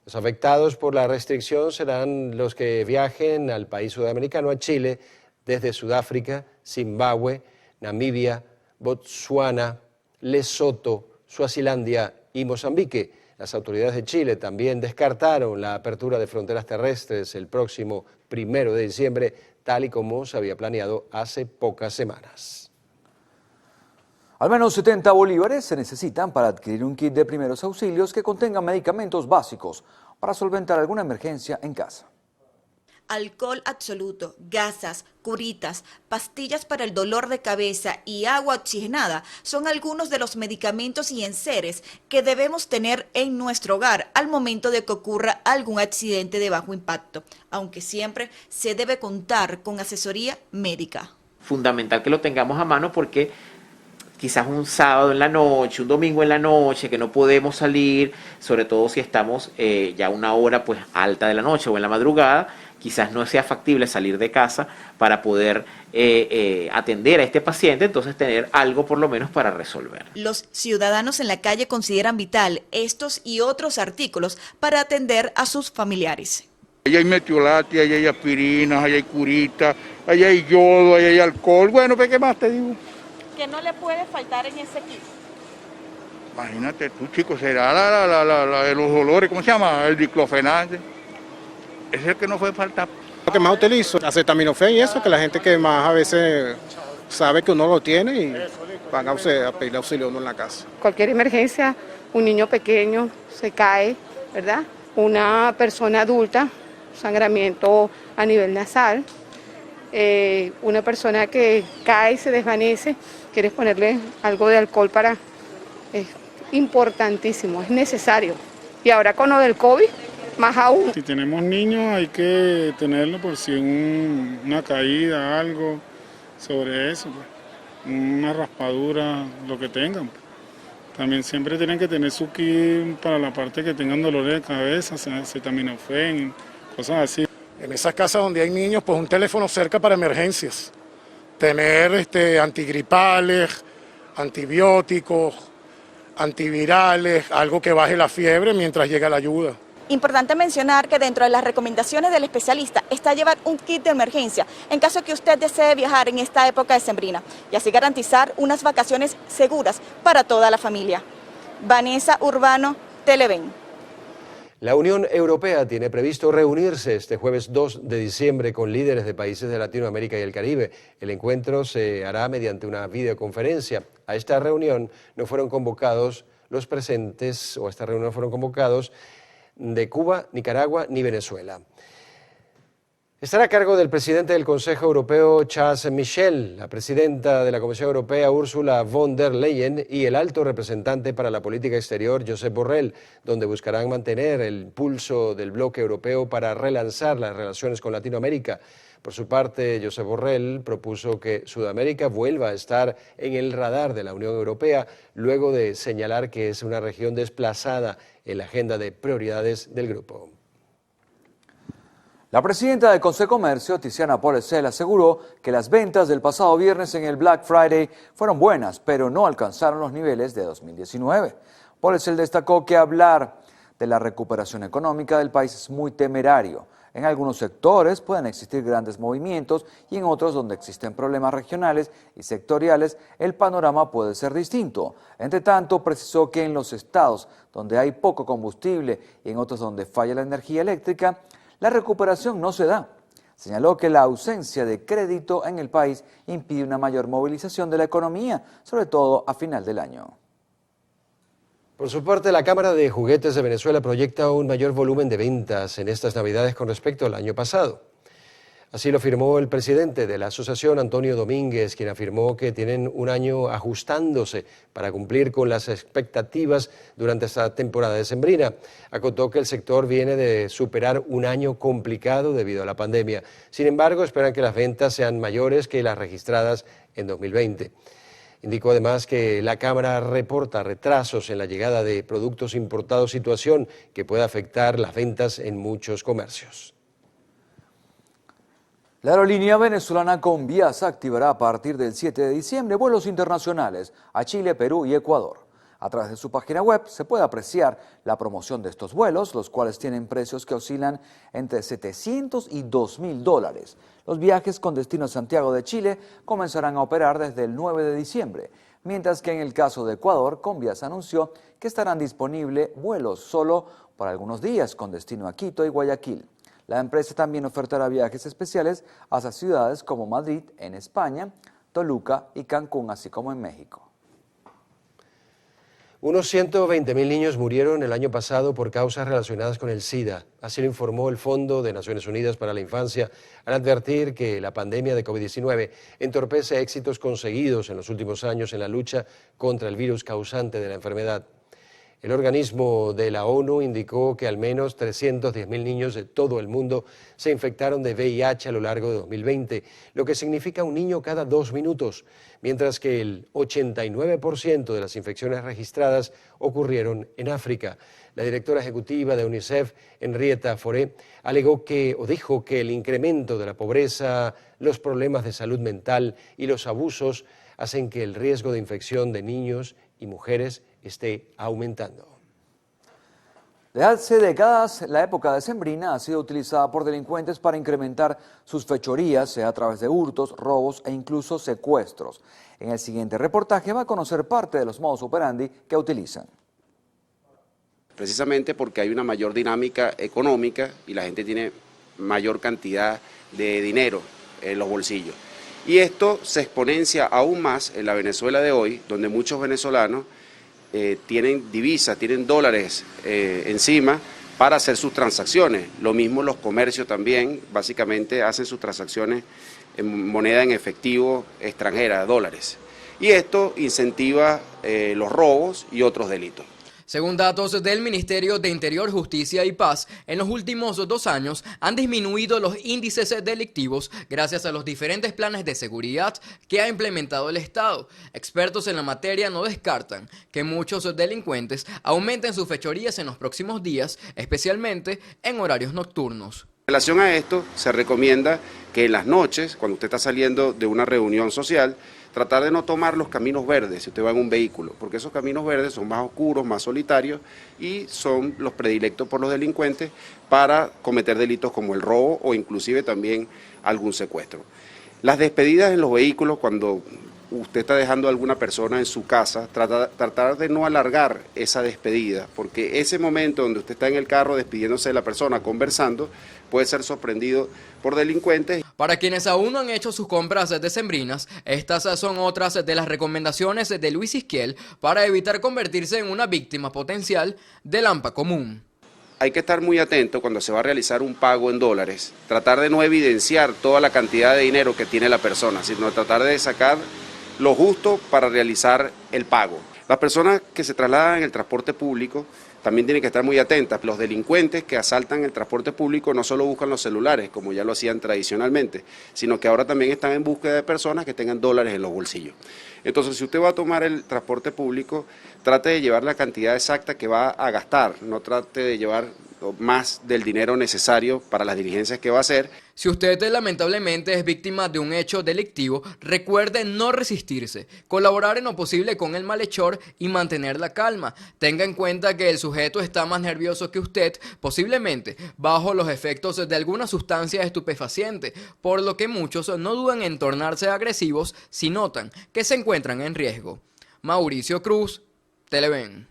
I: Los afectados por la restricción serán los que viajen al país sudamericano, a Chile, desde Sudáfrica, Zimbabue, Namibia, Botsuana, Lesoto, Suazilandia y Mozambique. Las autoridades de Chile también descartaron la apertura de fronteras terrestres el próximo 1 de diciembre, tal y como se había planeado hace pocas semanas.
H: Al menos 70 bolívares se necesitan para adquirir un kit de primeros auxilios que contenga medicamentos básicos para solventar alguna emergencia en casa.
L: Alcohol absoluto, gasas, curitas, pastillas para el dolor de cabeza y agua oxigenada son algunos de los medicamentos y enseres que debemos tener en nuestro hogar al momento de que ocurra algún accidente de bajo impacto, aunque siempre se debe contar con asesoría médica.
M: Fundamental que lo tengamos a mano porque quizás un sábado en la noche, un domingo en la noche, que no podemos salir, sobre todo si estamos ya una hora pues alta de la noche o en la madrugada, quizás no sea factible salir de casa para poder atender a este paciente, entonces tener algo por lo menos para resolver.
L: Los ciudadanos en la calle consideran vital estos y otros artículos para atender a sus familiares.
N: Allá hay metiolate, allá hay aspirinas, allá hay curitas, allá hay yodo, allá hay alcohol, bueno, ¿qué más te digo?
L: ¿Qué no le puede faltar en ese kit?
N: Imagínate tú, chico, será la de los dolores, ¿cómo se llama? El diclofenac. Es el que no puede faltar.
O: Lo que más utilizo, acetaminofén y eso, que la gente que más a veces sabe que uno lo tiene y van a pedir auxilio a uno en la casa.
P: Cualquier emergencia, un niño pequeño se cae, ¿verdad? Una persona adulta, sangramiento a nivel nasal, una persona que cae y se desvanece, quieres ponerle algo de alcohol para... Es importantísimo, es necesario. Y ahora con lo del COVID, más aún.
Q: Si tenemos niños hay que tenerlo por si una caída, algo sobre eso, pues. Una raspadura, lo que tengan. También siempre tienen que tener su kit para la parte que tengan dolores de cabeza, acetaminofén, cosas así.
R: En esas casas donde hay niños, pues un teléfono cerca para emergencias. Tener antigripales, antibióticos, antivirales, algo que baje la fiebre mientras llega la ayuda.
S: Importante mencionar que dentro de las recomendaciones del especialista está llevar un kit de emergencia en caso que usted desee viajar en esta época decembrina y así garantizar unas vacaciones seguras para toda la familia. Vanessa Urbano, Televen.
I: La Unión Europea tiene previsto reunirse este jueves 2 de diciembre con líderes de países de Latinoamérica y el Caribe. El encuentro se hará mediante una videoconferencia. A esta reunión no fueron convocados los presentes, o a esta reunión fueron convocados de Cuba, Nicaragua ni Venezuela. Estará a cargo del presidente del Consejo Europeo, Charles Michel, la presidenta de la Comisión Europea, Ursula von der Leyen, y el alto representante para la política exterior, Josep Borrell, donde buscarán mantener el pulso del bloque europeo para relanzar las relaciones con Latinoamérica. Por su parte, Josep Borrell propuso que Sudamérica vuelva a estar en el radar de la Unión Europea, luego de señalar que es una región desplazada en la agenda de prioridades del grupo.
H: La presidenta del Consejo de Comercio, Tiziana Polecel, aseguró que las ventas del pasado viernes en el Black Friday fueron buenas, pero no alcanzaron los niveles de 2019. Polecel destacó que hablar de la recuperación económica del país es muy temerario. En algunos sectores pueden existir grandes movimientos y en otros donde existen problemas regionales y sectoriales, el panorama puede ser distinto. Entre tanto, precisó que en los estados donde hay poco combustible y en otros donde falla la energía eléctrica, la recuperación no se da. Señaló que la ausencia de crédito en el país impide una mayor movilización de la economía, sobre todo a final del año.
I: Por su parte, la Cámara de Juguetes de Venezuela proyecta un mayor volumen de ventas en estas Navidades con respecto al año pasado. Así lo afirmó el presidente de la asociación, Antonio Domínguez, quien afirmó que tienen un año ajustándose para cumplir con las expectativas durante esta temporada decembrina. Acotó que el sector viene de superar un año complicado debido a la pandemia. Sin embargo, esperan que las ventas sean mayores que las registradas en 2020. Indicó además que la Cámara reporta retrasos en la llegada de productos importados, situación que puede afectar las ventas en muchos comercios.
H: La aerolínea venezolana Conviasa activará a partir del 7 de diciembre vuelos internacionales a Chile, Perú y Ecuador. A través de su página web se puede apreciar la promoción de estos vuelos, los cuales tienen precios que oscilan entre $700 y $2.000. Los viajes con destino a Santiago de Chile comenzarán a operar desde el 9 de diciembre, mientras que en el caso de Ecuador, Conviasa anunció que estarán disponibles vuelos solo por algunos días con destino a Quito y Guayaquil. La empresa también ofertará viajes especiales hacia ciudades como Madrid, en España, Toluca y Cancún, así como en México.
I: Unos 120.000 niños murieron el año pasado por causas relacionadas con el SIDA. Así lo informó el Fondo de Naciones Unidas para la Infancia al advertir que la pandemia de COVID-19 entorpece éxitos conseguidos en los últimos años en la lucha contra el virus causante de la enfermedad. El organismo de la ONU indicó que al menos 310.000 niños de todo el mundo se infectaron de VIH a lo largo de 2020, lo que significa un niño cada 2 minutos, mientras que el 89% de las infecciones registradas ocurrieron en África. La directora ejecutiva de UNICEF, Henrietta Fore, dijo que el incremento de la pobreza, los problemas de salud mental y los abusos hacen que el riesgo de infección de niños y mujeres esté aumentando.
H: Desde hace décadas, la época decembrina ha sido utilizada por delincuentes para incrementar sus fechorías, sea a través de hurtos, robos e incluso secuestros. En el siguiente reportaje va a conocer parte de los modus operandi que utilizan.
T: Precisamente porque hay una mayor dinámica económica y la gente tiene mayor cantidad de dinero en los bolsillos. Y esto se exponencia aún más en la Venezuela de hoy, donde muchos venezolanos tienen divisas, tienen dólares encima para hacer sus transacciones. Lo mismo los comercios también, básicamente hacen sus transacciones en moneda en efectivo extranjera, dólares. Y esto incentiva los robos y otros delitos.
U: Según datos del Ministerio de Interior, Justicia y Paz, en los últimos 2 años han disminuido los índices delictivos gracias a los diferentes planes de seguridad que ha implementado el Estado. Expertos en la materia no descartan que muchos delincuentes aumenten sus fechorías en los próximos días, especialmente en horarios nocturnos.
T: En relación a esto, se recomienda que en las noches, cuando usted está saliendo de una reunión social, tratar de no tomar los caminos verdes si usted va en un vehículo, porque esos caminos verdes son más oscuros, más solitarios y son los predilectos por los delincuentes para cometer delitos como el robo o inclusive también algún secuestro. Las despedidas en los vehículos, cuando usted está dejando a alguna persona en su casa, tratar de no alargar esa despedida, porque ese momento donde usted está en el carro despidiéndose de la persona, conversando, puede ser sorprendido por delincuentes.
U: Para quienes aún no han hecho sus compras decembrinas, estas son otras de las recomendaciones de Luis Isquiel para evitar convertirse en una víctima potencial del AMPA común.
T: Hay que estar muy atento cuando se va a realizar un pago en dólares, tratar de no evidenciar toda la cantidad de dinero que tiene la persona, sino tratar de sacar lo justo para realizar el pago. Las personas que se trasladan en el transporte público también tienen que estar muy atentas. Los delincuentes que asaltan el transporte público no solo buscan los celulares, como ya lo hacían tradicionalmente, sino que ahora también están en búsqueda de personas que tengan dólares en los bolsillos. Entonces, si usted va a tomar el transporte público, trate de llevar la cantidad exacta que va a gastar, no trate de llevar más del dinero necesario para las diligencias que va a hacer.
U: Si usted lamentablemente es víctima de un hecho delictivo, recuerde no resistirse, colaborar en lo posible con el malhechor y mantener la calma. Tenga en cuenta que el sujeto está más nervioso que usted, posiblemente bajo los efectos de alguna sustancia estupefaciente, por lo que muchos no dudan en tornarse agresivos si notan que se encuentran en riesgo. Mauricio Cruz, Televen.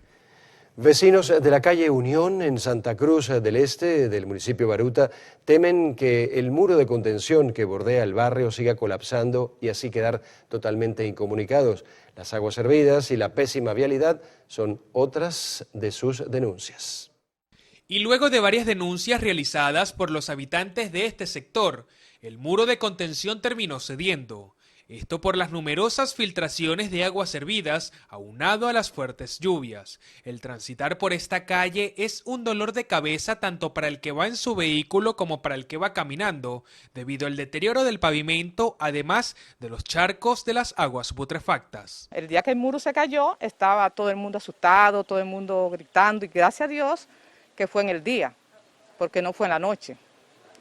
I: Vecinos de la calle Unión en Santa Cruz del Este, del municipio Baruta, temen que el muro de contención que bordea el barrio siga colapsando y así quedar totalmente incomunicados. Las aguas servidas y la pésima vialidad son otras de sus denuncias.
V: Y luego de varias denuncias realizadas por los habitantes de este sector, el muro de contención terminó cediendo. Esto por las numerosas filtraciones de aguas servidas, aunado a las fuertes lluvias. El transitar por esta calle es un dolor de cabeza tanto para el que va en su vehículo como para el que va caminando, debido al deterioro del pavimento, además de los charcos de las aguas putrefactas.
W: El día que el muro se cayó, estaba todo el mundo asustado, todo el mundo gritando, y gracias a Dios que fue en el día, porque no fue en la noche.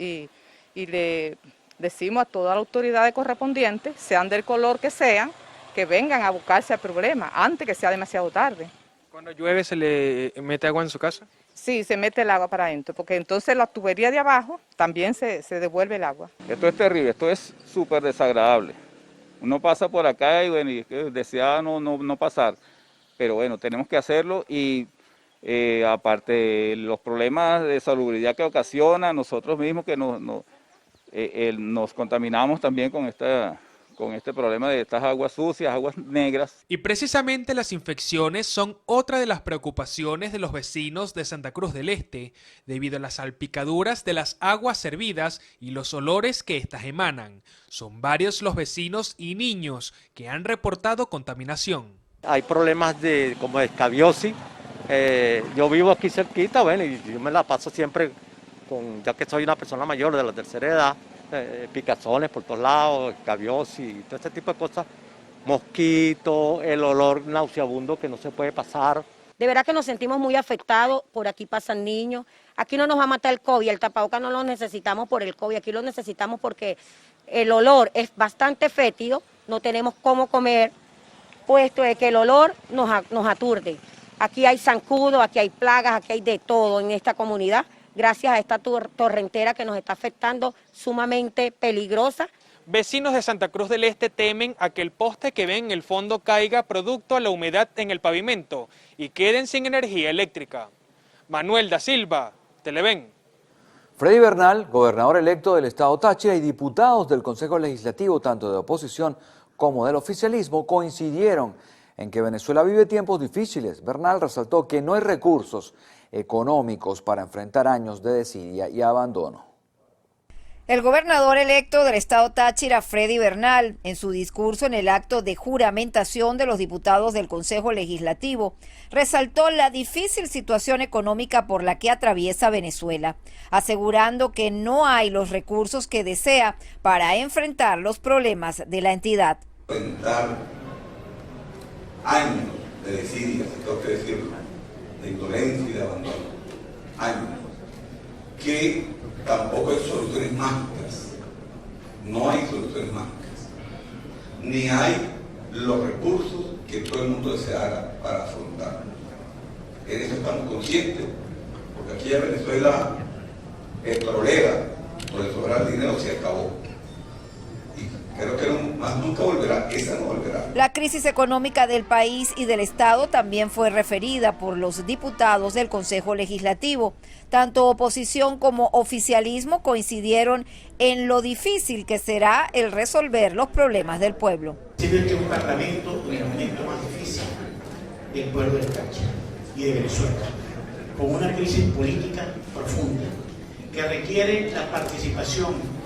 W: Y le decimos a todas las autoridades correspondientes, sean del color que sean, que vengan a buscarse el problema antes que sea demasiado tarde.
V: ¿Cuando llueve se le mete agua en su casa?
W: Sí, se mete el agua para adentro, porque entonces la tubería de abajo también se devuelve el agua.
X: Esto es terrible, esto es súper desagradable. Uno pasa por acá y bueno, y desea no pasar, pero bueno, tenemos que hacerlo y aparte los problemas de salubridad que ocasiona, nosotros mismos que nos contaminamos también con este problema de estas aguas sucias, aguas negras.
V: Y precisamente las infecciones son otra de las preocupaciones de los vecinos de Santa Cruz del Este, debido a las salpicaduras de las aguas servidas y los olores que éstas emanan. Son varios los vecinos y niños que han reportado contaminación.
Y: Hay problemas como de escabiosis. Yo vivo aquí cerquita, bueno, y yo me la paso siempre ya que soy una persona mayor de la tercera edad, picazones por todos lados, escabiosis y todo este tipo de cosas, mosquitos, el olor nauseabundo que no se puede pasar.
Z: De verdad que nos sentimos muy afectados, por aquí pasan niños, aquí no nos va a matar el COVID, el tapabocas no lo necesitamos por el COVID, aquí lo necesitamos porque el olor es bastante fétido, no tenemos cómo comer, puesto de que el olor nos aturde. Aquí hay zancudos, aquí hay plagas, aquí hay de todo en esta comunidad, gracias a esta torrentera que nos está afectando, sumamente peligrosa.
V: Vecinos de Santa Cruz del Este temen a que el poste que ven en el fondo caiga producto a la humedad en el pavimento y queden sin energía eléctrica. Manuel da Silva, Televen.
H: Freddy Bernal, gobernador electo del estado Táchira, y diputados del Consejo Legislativo, tanto de oposición como del oficialismo, coincidieron en que Venezuela vive tiempos difíciles. Bernal resaltó que no hay recursos económicos para enfrentar años de desidia y abandono.
A: El gobernador electo del estado Táchira, Freddy Bernal, en su discurso en el acto de juramentación de los diputados del Consejo Legislativo, resaltó la difícil situación económica por la que atraviesa Venezuela, asegurando que no hay los recursos que desea para enfrentar los problemas de la entidad.
C: Enfrentar años de desidia, si tengo que decirlo, de indolencia y de abandono, años, que tampoco hay soluciones mágicas, no hay soluciones mágicas, ni hay los recursos que todo el mundo deseara para afrontarlo. En eso estamos conscientes, porque aquí en Venezuela el problema por el sobrar dinero se acabó. Y creo que más nunca volverá, esa no volverá.
A: La crisis económica del país y del Estado también fue referida por los diputados del Consejo Legislativo. Tanto oposición como oficialismo coincidieron en lo difícil que será el resolver los problemas del pueblo.
D: Siempre que un parlamento en el momento más difícil del pueblo del Táchira y de Venezuela, con una crisis política profunda que requiere la participación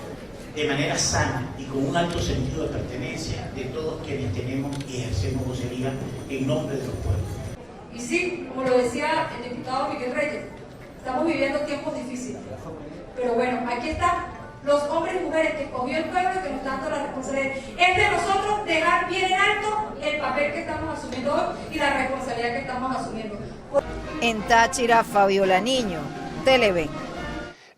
D: de manera sana y con un alto sentido de pertenencia de todos quienes tenemos y ejercemos vocería en nombre de los pueblos.
E: Y sí, como lo decía el diputado Miguel Reyes, estamos viviendo tiempos difíciles. Pero bueno, aquí están los hombres y mujeres que escogió el pueblo y que nos dan la responsabilidad. Es de nosotros dejar bien en alto el papel que estamos asumiendo hoy y la responsabilidad que estamos asumiendo.
A: En Táchira, Fabiola Niño, Televen.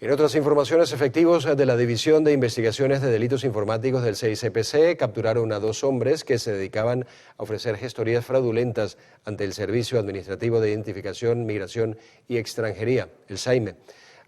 I: En otras informaciones, efectivos de la División de Investigaciones de Delitos Informáticos del CICPC capturaron a 2 hombres que se dedicaban a ofrecer gestorías fraudulentas ante el Servicio Administrativo de Identificación, Migración y Extranjería, el SAIME.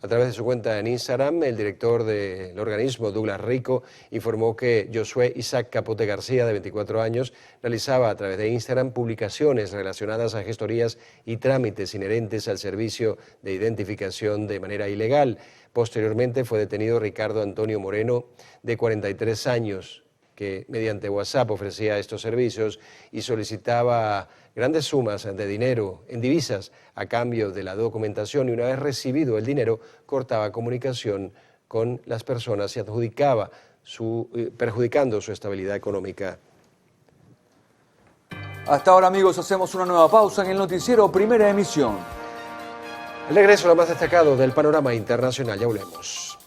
I: A través de su cuenta en Instagram, el director del organismo, Douglas Rico, informó que Josué Isaac Capote García, de 24 años, realizaba a través de Instagram publicaciones relacionadas a gestorías y trámites inherentes al servicio de identificación de manera ilegal. Posteriormente fue detenido Ricardo Antonio Moreno, de 43 años, que mediante WhatsApp ofrecía estos servicios y solicitaba grandes sumas de dinero en divisas a cambio de la documentación, y una vez recibido el dinero cortaba comunicación con las personas y perjudicando su estabilidad económica.
H: Hasta ahora, amigos, hacemos una nueva pausa en el noticiero Primera Emisión.
I: El regreso a lo más destacado del panorama internacional, ya volvemos.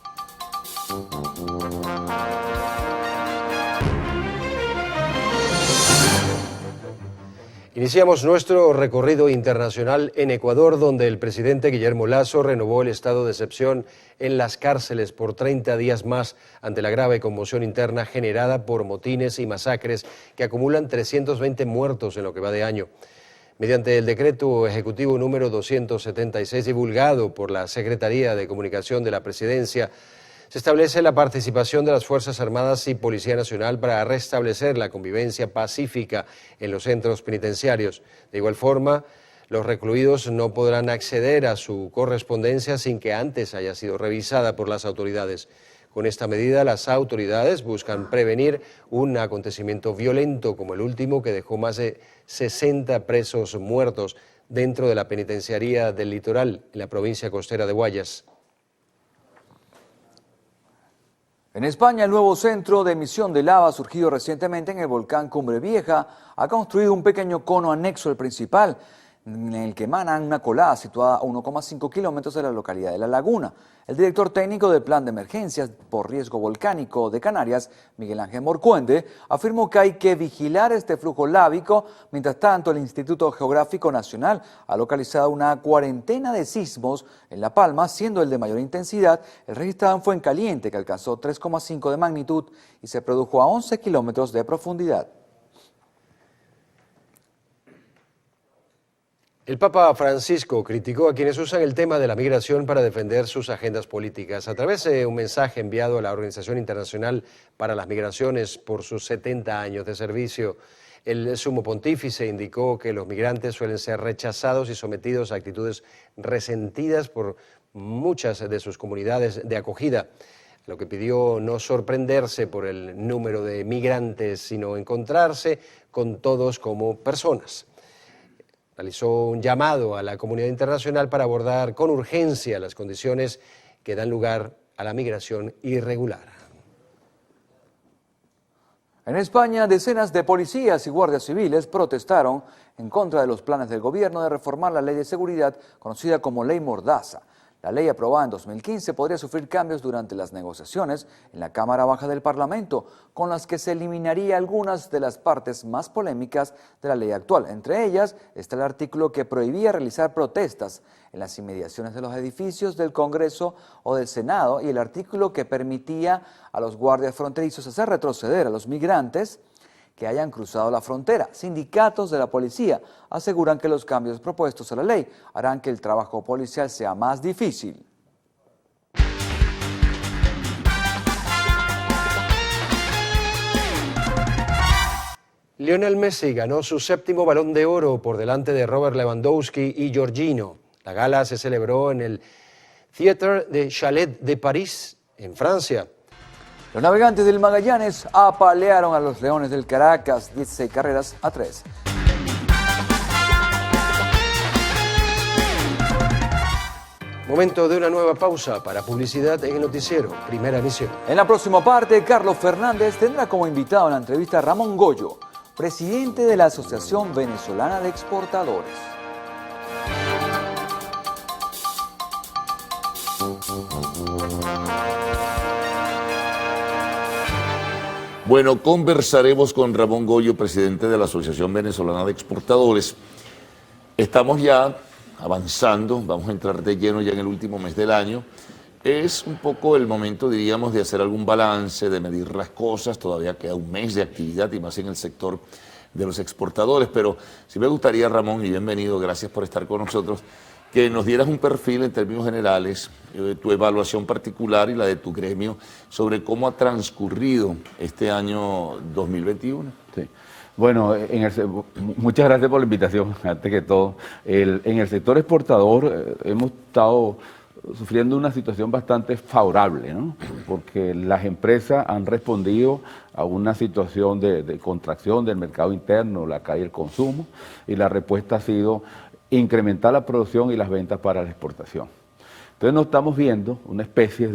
I: Iniciamos nuestro recorrido internacional en Ecuador, donde el presidente Guillermo Lasso renovó el estado de excepción en las cárceles por 30 días más ante la grave conmoción interna generada por motines y masacres que acumulan 320 muertos en lo que va de año. Mediante el decreto ejecutivo número 276 divulgado por la Secretaría de Comunicación de la Presidencia, se establece la participación de las Fuerzas Armadas y Policía Nacional para restablecer la convivencia pacífica en los centros penitenciarios. De igual forma, los recluidos no podrán acceder a su correspondencia sin que antes haya sido revisada por las autoridades. Con esta medida, las autoridades buscan prevenir un acontecimiento violento como el último, que dejó más de 60 presos muertos dentro de la penitenciaría del Litoral, en la provincia costera de Guayas.
H: En España, el nuevo centro de emisión de lava surgido recientemente en el volcán Cumbre Vieja ha construido un pequeño cono anexo al principal, en el que emana una colada situada a 1,5 kilómetros de la localidad de La Laguna. El director técnico del Plan de Emergencias por Riesgo Volcánico de Canarias, Miguel Ángel Morcuende, afirmó que hay que vigilar este flujo lávico. Mientras tanto, el Instituto Geográfico Nacional ha localizado una cuarentena de sismos en La Palma, siendo el de mayor intensidad el registrado en Fuencaliente, que alcanzó 3,5 de magnitud y se produjo a 11 kilómetros de profundidad.
I: El Papa Francisco criticó a quienes usan el tema de la migración para defender sus agendas políticas. A través de un mensaje enviado a la Organización Internacional para las Migraciones por sus 70 años de servicio, el sumo pontífice indicó que los migrantes suelen ser rechazados y sometidos a actitudes resentidas por muchas de sus comunidades de acogida, lo que pidió no sorprenderse por el número de migrantes, sino encontrarse con todos como personas. Realizó un llamado a la comunidad internacional para abordar con urgencia las condiciones que dan lugar a la migración irregular.
H: En España, decenas de policías y guardias civiles protestaron en contra de los planes del gobierno de reformar la ley de seguridad conocida como Ley Mordaza. La ley aprobada en 2015 podría sufrir cambios durante las negociaciones en la Cámara Baja del Parlamento, con las que se eliminaría algunas de las partes más polémicas de la ley actual. Entre ellas está el artículo que prohibía realizar protestas en las inmediaciones de los edificios del Congreso o del Senado y el artículo que permitía a los guardias fronterizos hacer retroceder a los migrantes que hayan cruzado la frontera. Sindicatos de la policía aseguran que los cambios propuestos a la ley harán que el trabajo policial sea más difícil.
I: Lionel Messi ganó su 7º Balón de Oro por delante de Robert Lewandowski y Jorginho. La gala se celebró en el Theatre de Chalet de París, en Francia.
H: Los navegantes del Magallanes apalearon a los Leones del Caracas 16 carreras a 3.
I: Momento de una nueva pausa para publicidad en el noticiero, primera emisión.
H: En la próxima parte, Carlos Fernández tendrá como invitado en la entrevista a Ramón Goyo, presidente de la Asociación Venezolana de Exportadores.
B: Bueno, conversaremos con Ramón Goyo, presidente de la Asociación Venezolana de Exportadores. Estamos ya avanzando, vamos a entrar de lleno ya en el último mes del año. Es un poco el momento, diríamos, de hacer algún balance, de medir las cosas. Todavía queda un mes de actividad y más en el sector de los exportadores. Pero sí me gustaría, Ramón, y bienvenido, gracias por estar con nosotros, que nos dieras un perfil en términos generales, tu evaluación particular y la de tu gremio sobre cómo ha transcurrido este año 2021.
F: Sí. Bueno, muchas gracias por la invitación, antes que todo. En el sector exportador hemos estado sufriendo una situación bastante favorable, ¿no? Porque las empresas han respondido a una situación de contracción del mercado interno, la caída del consumo, y la respuesta ha sido incrementar la producción y las ventas para la exportación. Entonces nos estamos viendo una especie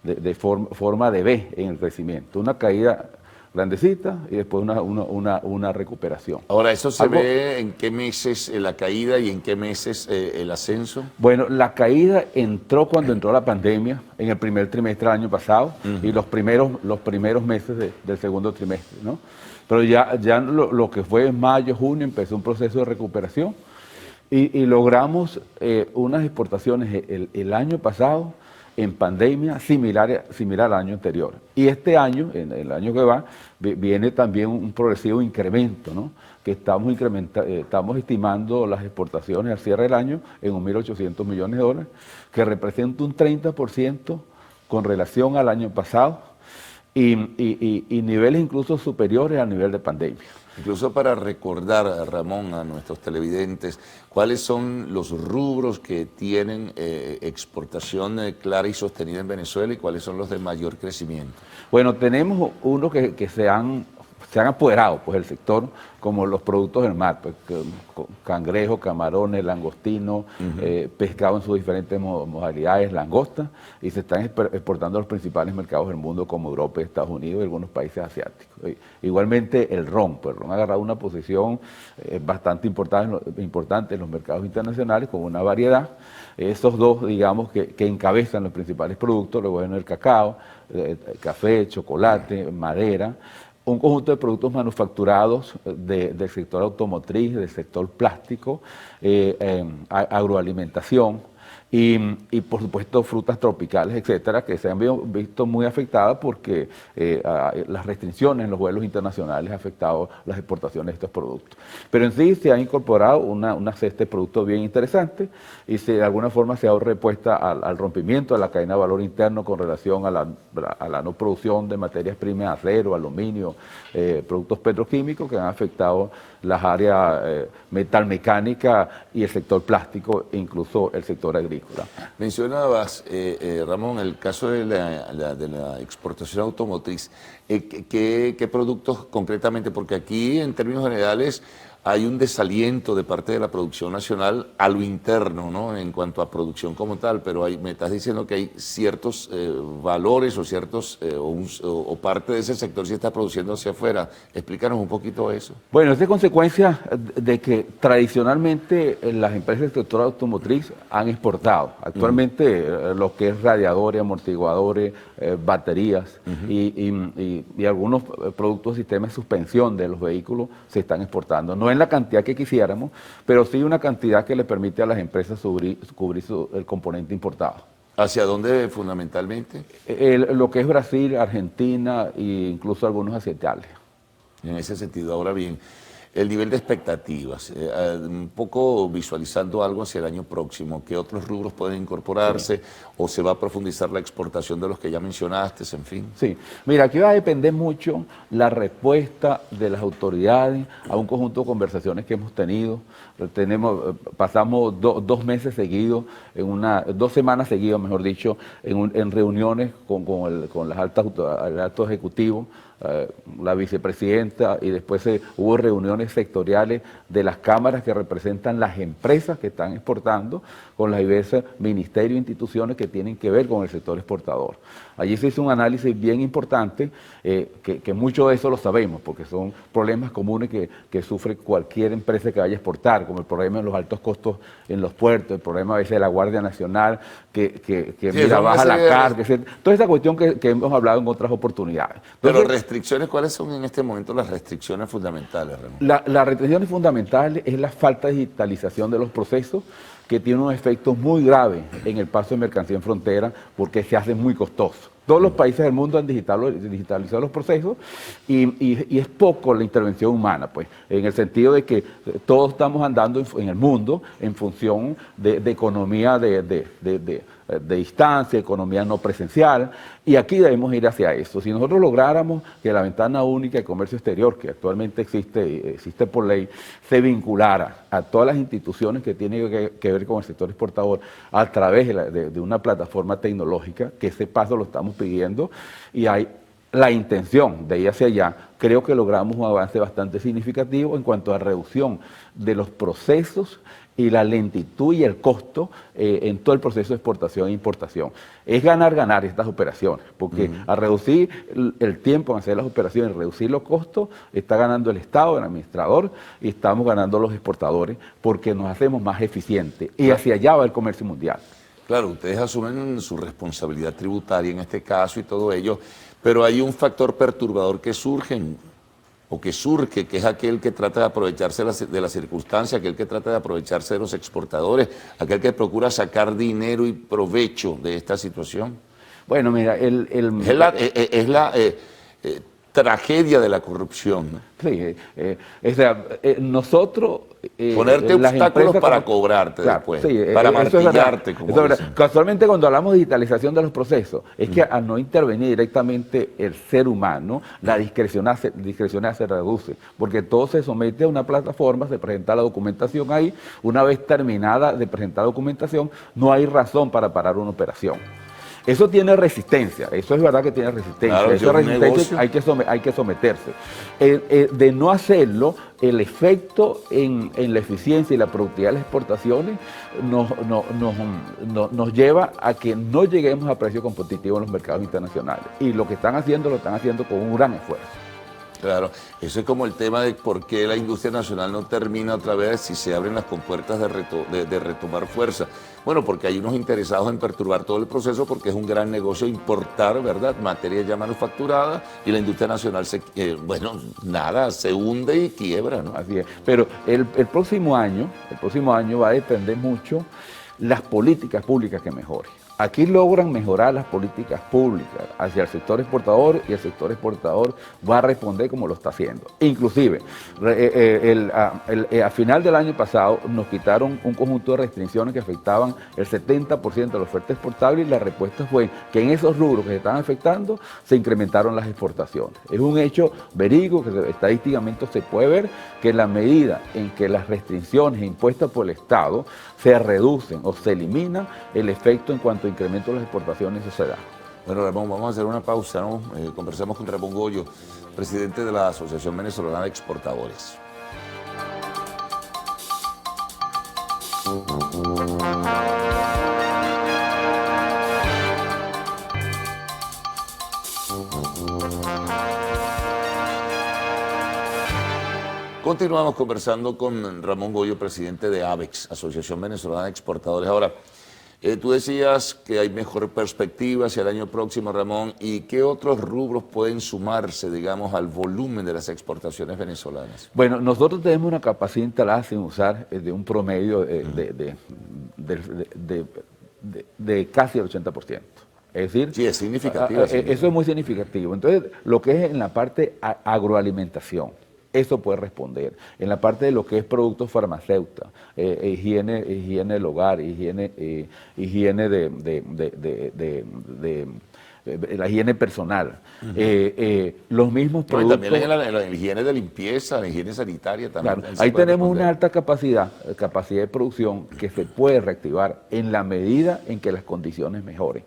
F: de forma de V en el crecimiento, una caída grandecita y después una recuperación.
B: Ahora, ¿eso se ve en qué meses la caída y en qué meses el ascenso?
F: Bueno, la caída entró cuando entró la pandemia, en el primer trimestre del año pasado, y los primeros meses del segundo trimestre, ¿no? Pero ya lo que fue en mayo, junio, empezó un proceso de recuperación y logramos unas exportaciones el año pasado en pandemia similar al año anterior. Y este año, en el año que va, viene también un progresivo incremento, ¿no? Que estamos estimando las exportaciones al cierre del año en 1.800 millones de dólares, que representa un 30% con relación al año pasado y niveles incluso superiores al nivel de pandemia.
B: Incluso para recordar, Ramón, a nuestros televidentes, ¿cuáles son los rubros que tienen exportación clara y sostenida en Venezuela y cuáles son los de mayor crecimiento?
F: Bueno, tenemos unos que se han apoderado pues, el sector, como los productos del mar, pues, cangrejos, camarones, langostinos, pescado en sus diferentes modalidades, langosta, y se están exportando a los principales mercados del mundo como Europa, Estados Unidos y algunos países asiáticos. Igualmente el ron, pues el ron ha agarrado una posición bastante importante en los mercados internacionales con una variedad. Estos dos, digamos, que encabezan los principales productos, luego viene el cacao, café, chocolate, madera, un conjunto de productos manufacturados del sector automotriz, del sector plástico, agroalimentación y por supuesto frutas tropicales, etcétera, que se han visto muy afectadas porque las restricciones en los vuelos internacionales han afectado las exportaciones de estos productos. Pero en sí se ha incorporado una cesta de productos bien interesante y de alguna forma se ha dado respuesta al rompimiento de la cadena de valor interno con relación a la no producción de materias primas, acero, aluminio, productos petroquímicos que han afectado las áreas metalmecánica y el sector plástico e incluso el sector agrícola.
B: Mencionabas, Ramón, el caso de la exportación automotriz. ¿Qué productos concretamente? Porque aquí, en términos generales, hay un desaliento de parte de la producción nacional a lo interno, ¿no? En cuanto a producción como tal, pero me estás diciendo que hay ciertos valores o ciertos o parte de ese sector sí está produciendo hacia afuera. Explícanos un poquito eso.
F: Bueno, es de consecuencia de que tradicionalmente las empresas del sector automotriz han exportado. Actualmente lo que es radiadores, amortiguadores, baterías y algunos productos, sistemas de suspensión de los vehículos se están exportando. No en la cantidad que quisiéramos, pero sí una cantidad que le permite a las empresas cubrir el componente importado.
B: ¿Hacia dónde fundamentalmente?
F: Lo que es Brasil, Argentina e incluso algunos hacia Italia.
B: En ese sentido, ahora bien, el nivel de expectativas, un poco visualizando algo hacia el año próximo, ¿qué otros rubros pueden incorporarse o se va a profundizar la exportación de los que ya mencionaste, en fin?
F: Sí, mira, aquí va a depender mucho la respuesta de las autoridades a un conjunto de conversaciones que hemos tenido. Pasamos 2 meses seguidos, 2 semanas seguidas, mejor dicho, en reuniones con el alto ejecutivo, la vicepresidenta, y después hubo reuniones sectoriales de las cámaras que representan las empresas que están exportando con las diversas ministerios e instituciones que tienen que ver con el sector exportador. Allí se hizo un análisis bien importante, que mucho de eso lo sabemos, porque son problemas comunes que sufre cualquier empresa que vaya a exportar, como el problema de los altos costos en los puertos, el problema a veces de la Guardia Nacional, que baja la carga, toda esa cuestión que hemos hablado en otras oportunidades.
B: Pero restricciones, ¿cuáles son en este momento las restricciones fundamentales, Ramón?
F: Las restricciones fundamentales es la falta de digitalización de los procesos, que tiene unos efectos muy graves en el paso de mercancía en frontera, porque se hace muy costoso. Todos los países del mundo han digitalizado los procesos y es poco la intervención humana, pues, en el sentido de que todos estamos andando en el mundo en función de economía de distancia, economía no presencial, y aquí debemos ir hacia eso. Si nosotros lográramos que la ventana única de comercio exterior, que actualmente existe por ley, se vinculara a todas las instituciones que tienen que ver con el sector exportador a través de una plataforma tecnológica, que ese paso lo estamos pidiendo, y hay la intención de ir hacia allá, creo que logramos un avance bastante significativo en cuanto a reducción de los procesos y la lentitud y el costo en todo el proceso de exportación e importación. Es ganar estas operaciones, porque al reducir el tiempo en hacer las operaciones, reducir los costos, está ganando el Estado, el administrador, y estamos ganando los exportadores, porque nos hacemos más eficientes, y hacia allá va el comercio mundial.
B: Claro, ustedes asumen su responsabilidad tributaria en este caso y todo ello, pero hay un factor perturbador que surge, que es aquel que trata de aprovecharse de la circunstancia, aquel que trata de aprovecharse de los exportadores, aquel que procura sacar dinero y provecho de esta situación.
F: Bueno, mira,
B: es la tragedia de la corrupción, ¿no?
F: Sí, nosotros...
B: ponerte obstáculos para cobrarte después, para martillarte, como dicen.
F: Casualmente, cuando hablamos de digitalización de los procesos, es que al no intervenir directamente el ser humano, la discrecionalidad se reduce, porque todo se somete a una plataforma, se presenta la documentación ahí, una vez terminada de presentar documentación, no hay razón para parar una operación. Eso tiene resistencia, eso es verdad que tiene resistencia,
B: claro,
F: esa resistencia hay que someterse. De no hacerlo, el efecto en la eficiencia y la productividad de las exportaciones nos lleva a que no lleguemos a precios competitivos en los mercados internacionales. Y lo están haciendo con un gran esfuerzo.
B: Claro, eso es como el tema de por qué la industria nacional no termina otra vez si se abren las compuertas de retomar fuerza. Bueno, porque hay unos interesados en perturbar todo el proceso, porque es un gran negocio importar, ¿verdad?, materia ya manufacturada, y la industria nacional se hunde y quiebra, ¿no?
F: Así es. Pero el próximo año va a depender mucho las políticas públicas que mejoren. Aquí logran mejorar las políticas públicas hacia el sector exportador y el sector exportador va a responder como lo está haciendo. Inclusive, a final del año pasado nos quitaron un conjunto de restricciones que afectaban el 70% de la oferta exportable y la respuesta fue que en esos rubros que se estaban afectando se incrementaron las exportaciones. Es un hecho verídico que estadísticamente se puede ver que en la medida en que las restricciones impuestas por el Estado se reducen o se eliminan, el efecto en cuanto a incremento de las exportaciones eso se da.
B: Bueno, Ramón, vamos a hacer una pausa, ¿no? Conversamos con Ramón Goyo, presidente de la Asociación Venezolana de Exportadores. Continuamos conversando con Ramón Goyo, presidente de AVEX, Asociación Venezolana de Exportadores. Ahora, tú decías que hay mejor perspectiva hacia el año próximo, Ramón, ¿y qué otros rubros pueden sumarse, digamos, al volumen de las exportaciones venezolanas?
F: Bueno, nosotros tenemos una capacidad instalada sin usar de un promedio de casi el 80%. Es decir,
B: sí, es significativo.
F: Eso es muy significativo. Entonces, lo que es en la parte agroalimentación, eso puede responder. En la parte de lo que es productos farmacéuticos, higiene del hogar, higiene la higiene personal, los mismos productos.
B: Y también la higiene de limpieza, la higiene sanitaria también.
F: Claro, ahí tenemos una alta capacidad de producción que se puede reactivar en la medida en que las condiciones mejoren.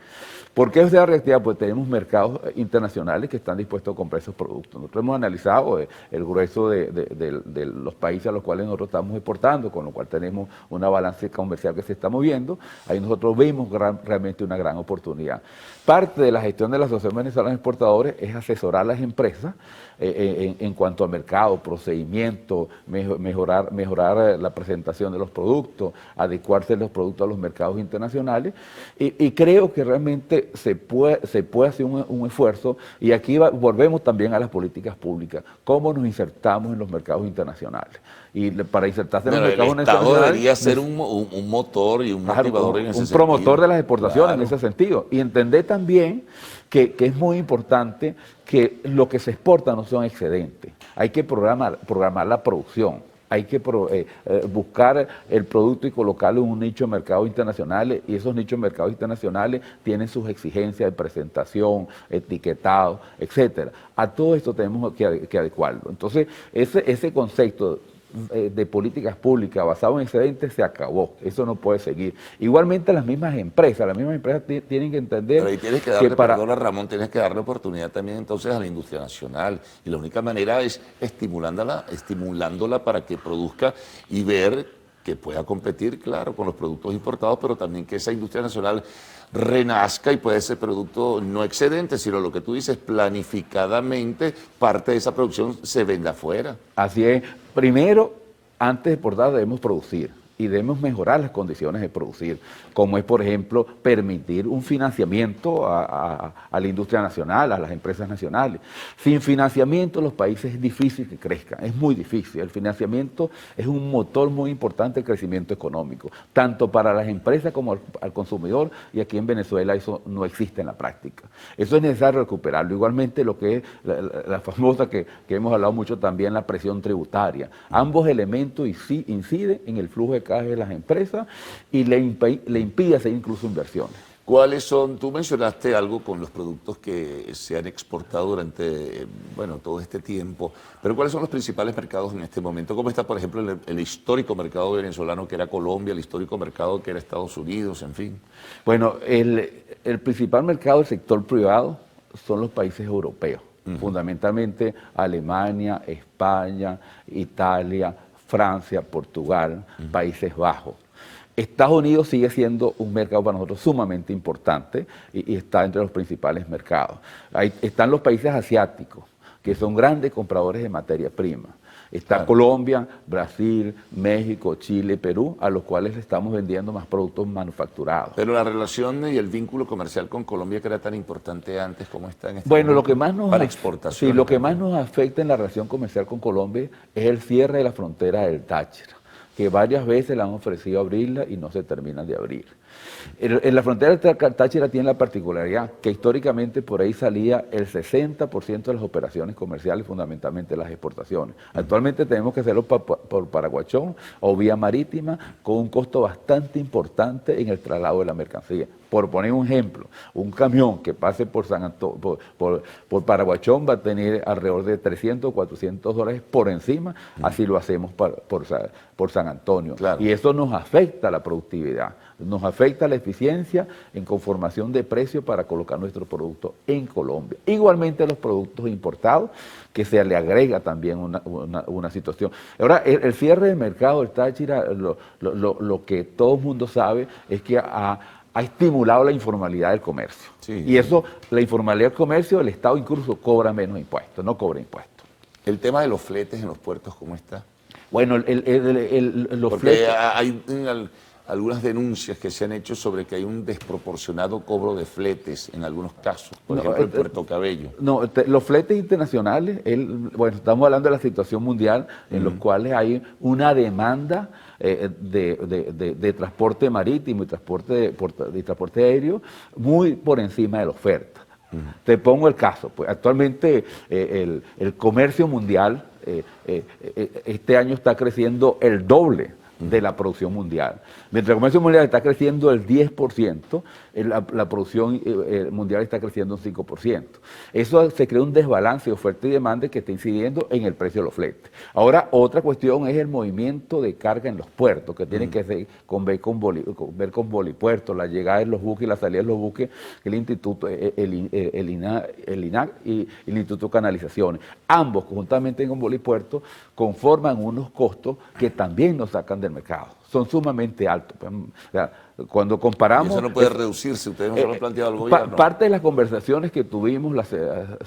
F: ¿Por qué se va a reactivar? Pues tenemos mercados internacionales que están dispuestos a comprar esos productos. Nosotros hemos analizado el grueso de los países a los cuales nosotros estamos exportando, con lo cual tenemos una balanza comercial que se está moviendo. Ahí nosotros vemos realmente una gran oportunidad. Parte de la gestión de la Asociación Venezolana de Exportadores es asesorar a las empresas en cuanto a mercado, procedimiento, mejorar la presentación de los productos, adecuarse los productos a los mercados internacionales y creo que realmente se puede hacer un esfuerzo y aquí volvemos también a las políticas públicas, cómo nos insertamos en los mercados internacionales. Y para insertarse en los mercados internacionales...
B: El Estado debería ser un motor y un motivador en ese sentido.
F: Un promotor de las exportaciones en ese sentido. Y entender también que es muy importante que lo que se exporta no son excedentes. Hay que programar la producción. Hay que buscar el producto y colocarlo en un nicho de mercados internacionales y esos nichos de mercados internacionales tienen sus exigencias de presentación, etiquetado, etcétera. A todo esto tenemos que adecuarlo. Entonces, ese concepto de políticas públicas basado en excedentes se acabó, eso no puede seguir. Igualmente las mismas empresas tienen que entender.
B: Pero ahí tienes que darle, perdona Ramón, tienes que darle oportunidad también entonces a la industria nacional y la única manera es estimulándola para que produzca y ver que pueda competir, claro, con los productos importados, pero también que esa industria nacional renazca y puede ser producto no excedente, sino lo que tú dices, planificadamente parte de esa producción se venda afuera.
F: Así es. Primero, antes de exportar debemos producir y debemos mejorar las condiciones de producir, como es, por ejemplo, permitir un financiamiento a la industria nacional, a las empresas nacionales. Sin financiamiento los países es difícil que crezcan, es muy difícil. El financiamiento es un motor muy importante del crecimiento económico, tanto para las empresas como al consumidor, y aquí en Venezuela eso no existe en la práctica. Eso es necesario recuperarlo. Igualmente lo que es la famosa que hemos hablado mucho también, la presión tributaria. Ambos elementos inciden en el flujo de caja de las empresas y le impide hacer incluso inversiones.
B: ¿Cuáles son? Tú mencionaste algo con los productos que se han exportado durante, todo este tiempo, pero ¿cuáles son los principales mercados en este momento? ¿Cómo está, por ejemplo, el histórico mercado venezolano que era Colombia, el histórico mercado que era Estados Unidos, en fin?
F: Bueno, el principal mercado del sector privado son los países europeos, fundamentalmente Alemania, España, Italia, Francia, Portugal, Países Bajos. Estados Unidos sigue siendo un mercado para nosotros sumamente importante y está entre los principales mercados. Ahí están los países asiáticos, que son grandes compradores de materia prima. Está Colombia, Brasil, México, Chile, Perú, a los cuales le estamos vendiendo más productos manufacturados.
B: Pero la relación y el vínculo comercial con Colombia, que era tan importante antes, ¿cómo está en este
F: momento?
B: Lo que más para exportación.
F: Sí, lo que más nos afecta en la relación comercial con Colombia es el cierre de la frontera del Táchira. que varias veces le han ofrecido abrirla y no se terminan de abrir. En la frontera de Táchira tiene la particularidad que históricamente por ahí salía el 60% de las operaciones comerciales, fundamentalmente las exportaciones. Actualmente tenemos que hacerlo por Paraguachón o vía marítima con un costo bastante importante en el traslado de la mercancía. Por poner un ejemplo, un camión que pase por por Paraguachón va a tener alrededor de 300 o 400 dólares por encima, así lo hacemos por San Antonio. Claro. Y eso nos afecta la productividad, nos afecta la eficiencia en conformación de precio para colocar nuestro producto en Colombia. Igualmente los productos importados, que se le agrega también una situación. Ahora, el cierre del mercado del Táchira, lo que todo el mundo sabe es que ha estimulado la informalidad del comercio. Sí, y eso, la informalidad del comercio, el Estado incluso cobra menos impuestos, no cobra impuestos.
B: El tema de los fletes en los puertos, ¿cómo está?
F: Bueno, los
B: Porque
F: fletes...
B: hay algunas denuncias que se han hecho sobre que hay un desproporcionado cobro de fletes en algunos casos, por ejemplo en Puerto Cabello.
F: No, los fletes internacionales, bueno, estamos hablando de la situación mundial en los cuales hay una demanda de transporte marítimo y transporte aéreo muy por encima de la oferta. Te pongo el caso, pues actualmente el comercio mundial este año está creciendo el doble de la producción mundial. Mientras el comercio mundial está creciendo el 10%, la producción mundial está creciendo un 5%. Eso se crea un desbalance de oferta y demanda que está incidiendo en el precio de los fletes. Ahora, otra cuestión es el movimiento de carga en los puertos, que tiene que ver con bolipuertos, la llegada de los buques y la salida de los buques, el Instituto, el INAC y el Instituto de Canalizaciones. Ambos, conjuntamente con bolipuertos, conforman unos costos que también nos sacan del mercado. Son sumamente altos. O sea, cuando comparamos...
B: Y eso no puede reducirse, ustedes no se lo han planteado al gobierno.
F: Parte de las conversaciones que tuvimos las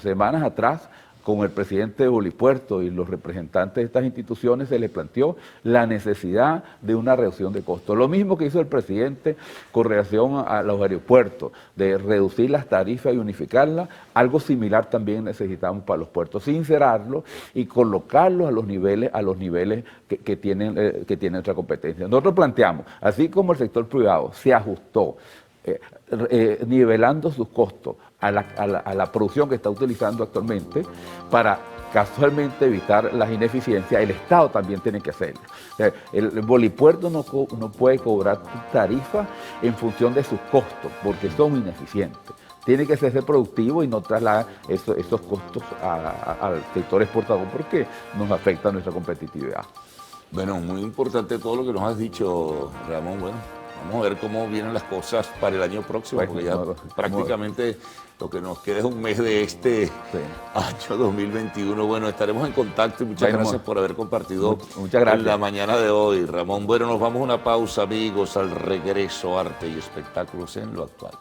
F: semanas atrás con el presidente de Bolipuerto y los representantes de estas instituciones, se les planteó la necesidad de una reducción de costos. Lo mismo que hizo el presidente con relación a los aeropuertos, de reducir las tarifas y unificarlas, algo similar también necesitamos para los puertos, sincerarlos y colocarlos a los niveles que tienen nuestra competencia. Nosotros planteamos, así como el sector privado se ajustó, nivelando sus costos a la producción que está utilizando actualmente para casualmente evitar las ineficiencias, el Estado también tiene que hacerlo. O sea, el bolipuerto no puede cobrar tarifa en función de sus costos porque son ineficientes. Tiene que ser productivo y no trasladar esos costos al sector exportador porque nos afecta a nuestra competitividad.
B: Bueno, muy importante todo lo que nos has dicho, Ramón. Bueno, vamos a ver cómo vienen las cosas para el año próximo, porque ya prácticamente lo que nos queda es un mes de este año 2021. Bueno, estaremos en contacto y muchas gracias por haber compartido en la mañana de hoy, Ramón. Bueno, nos vamos a una pausa, amigos. Al regreso, arte y espectáculos en lo actual.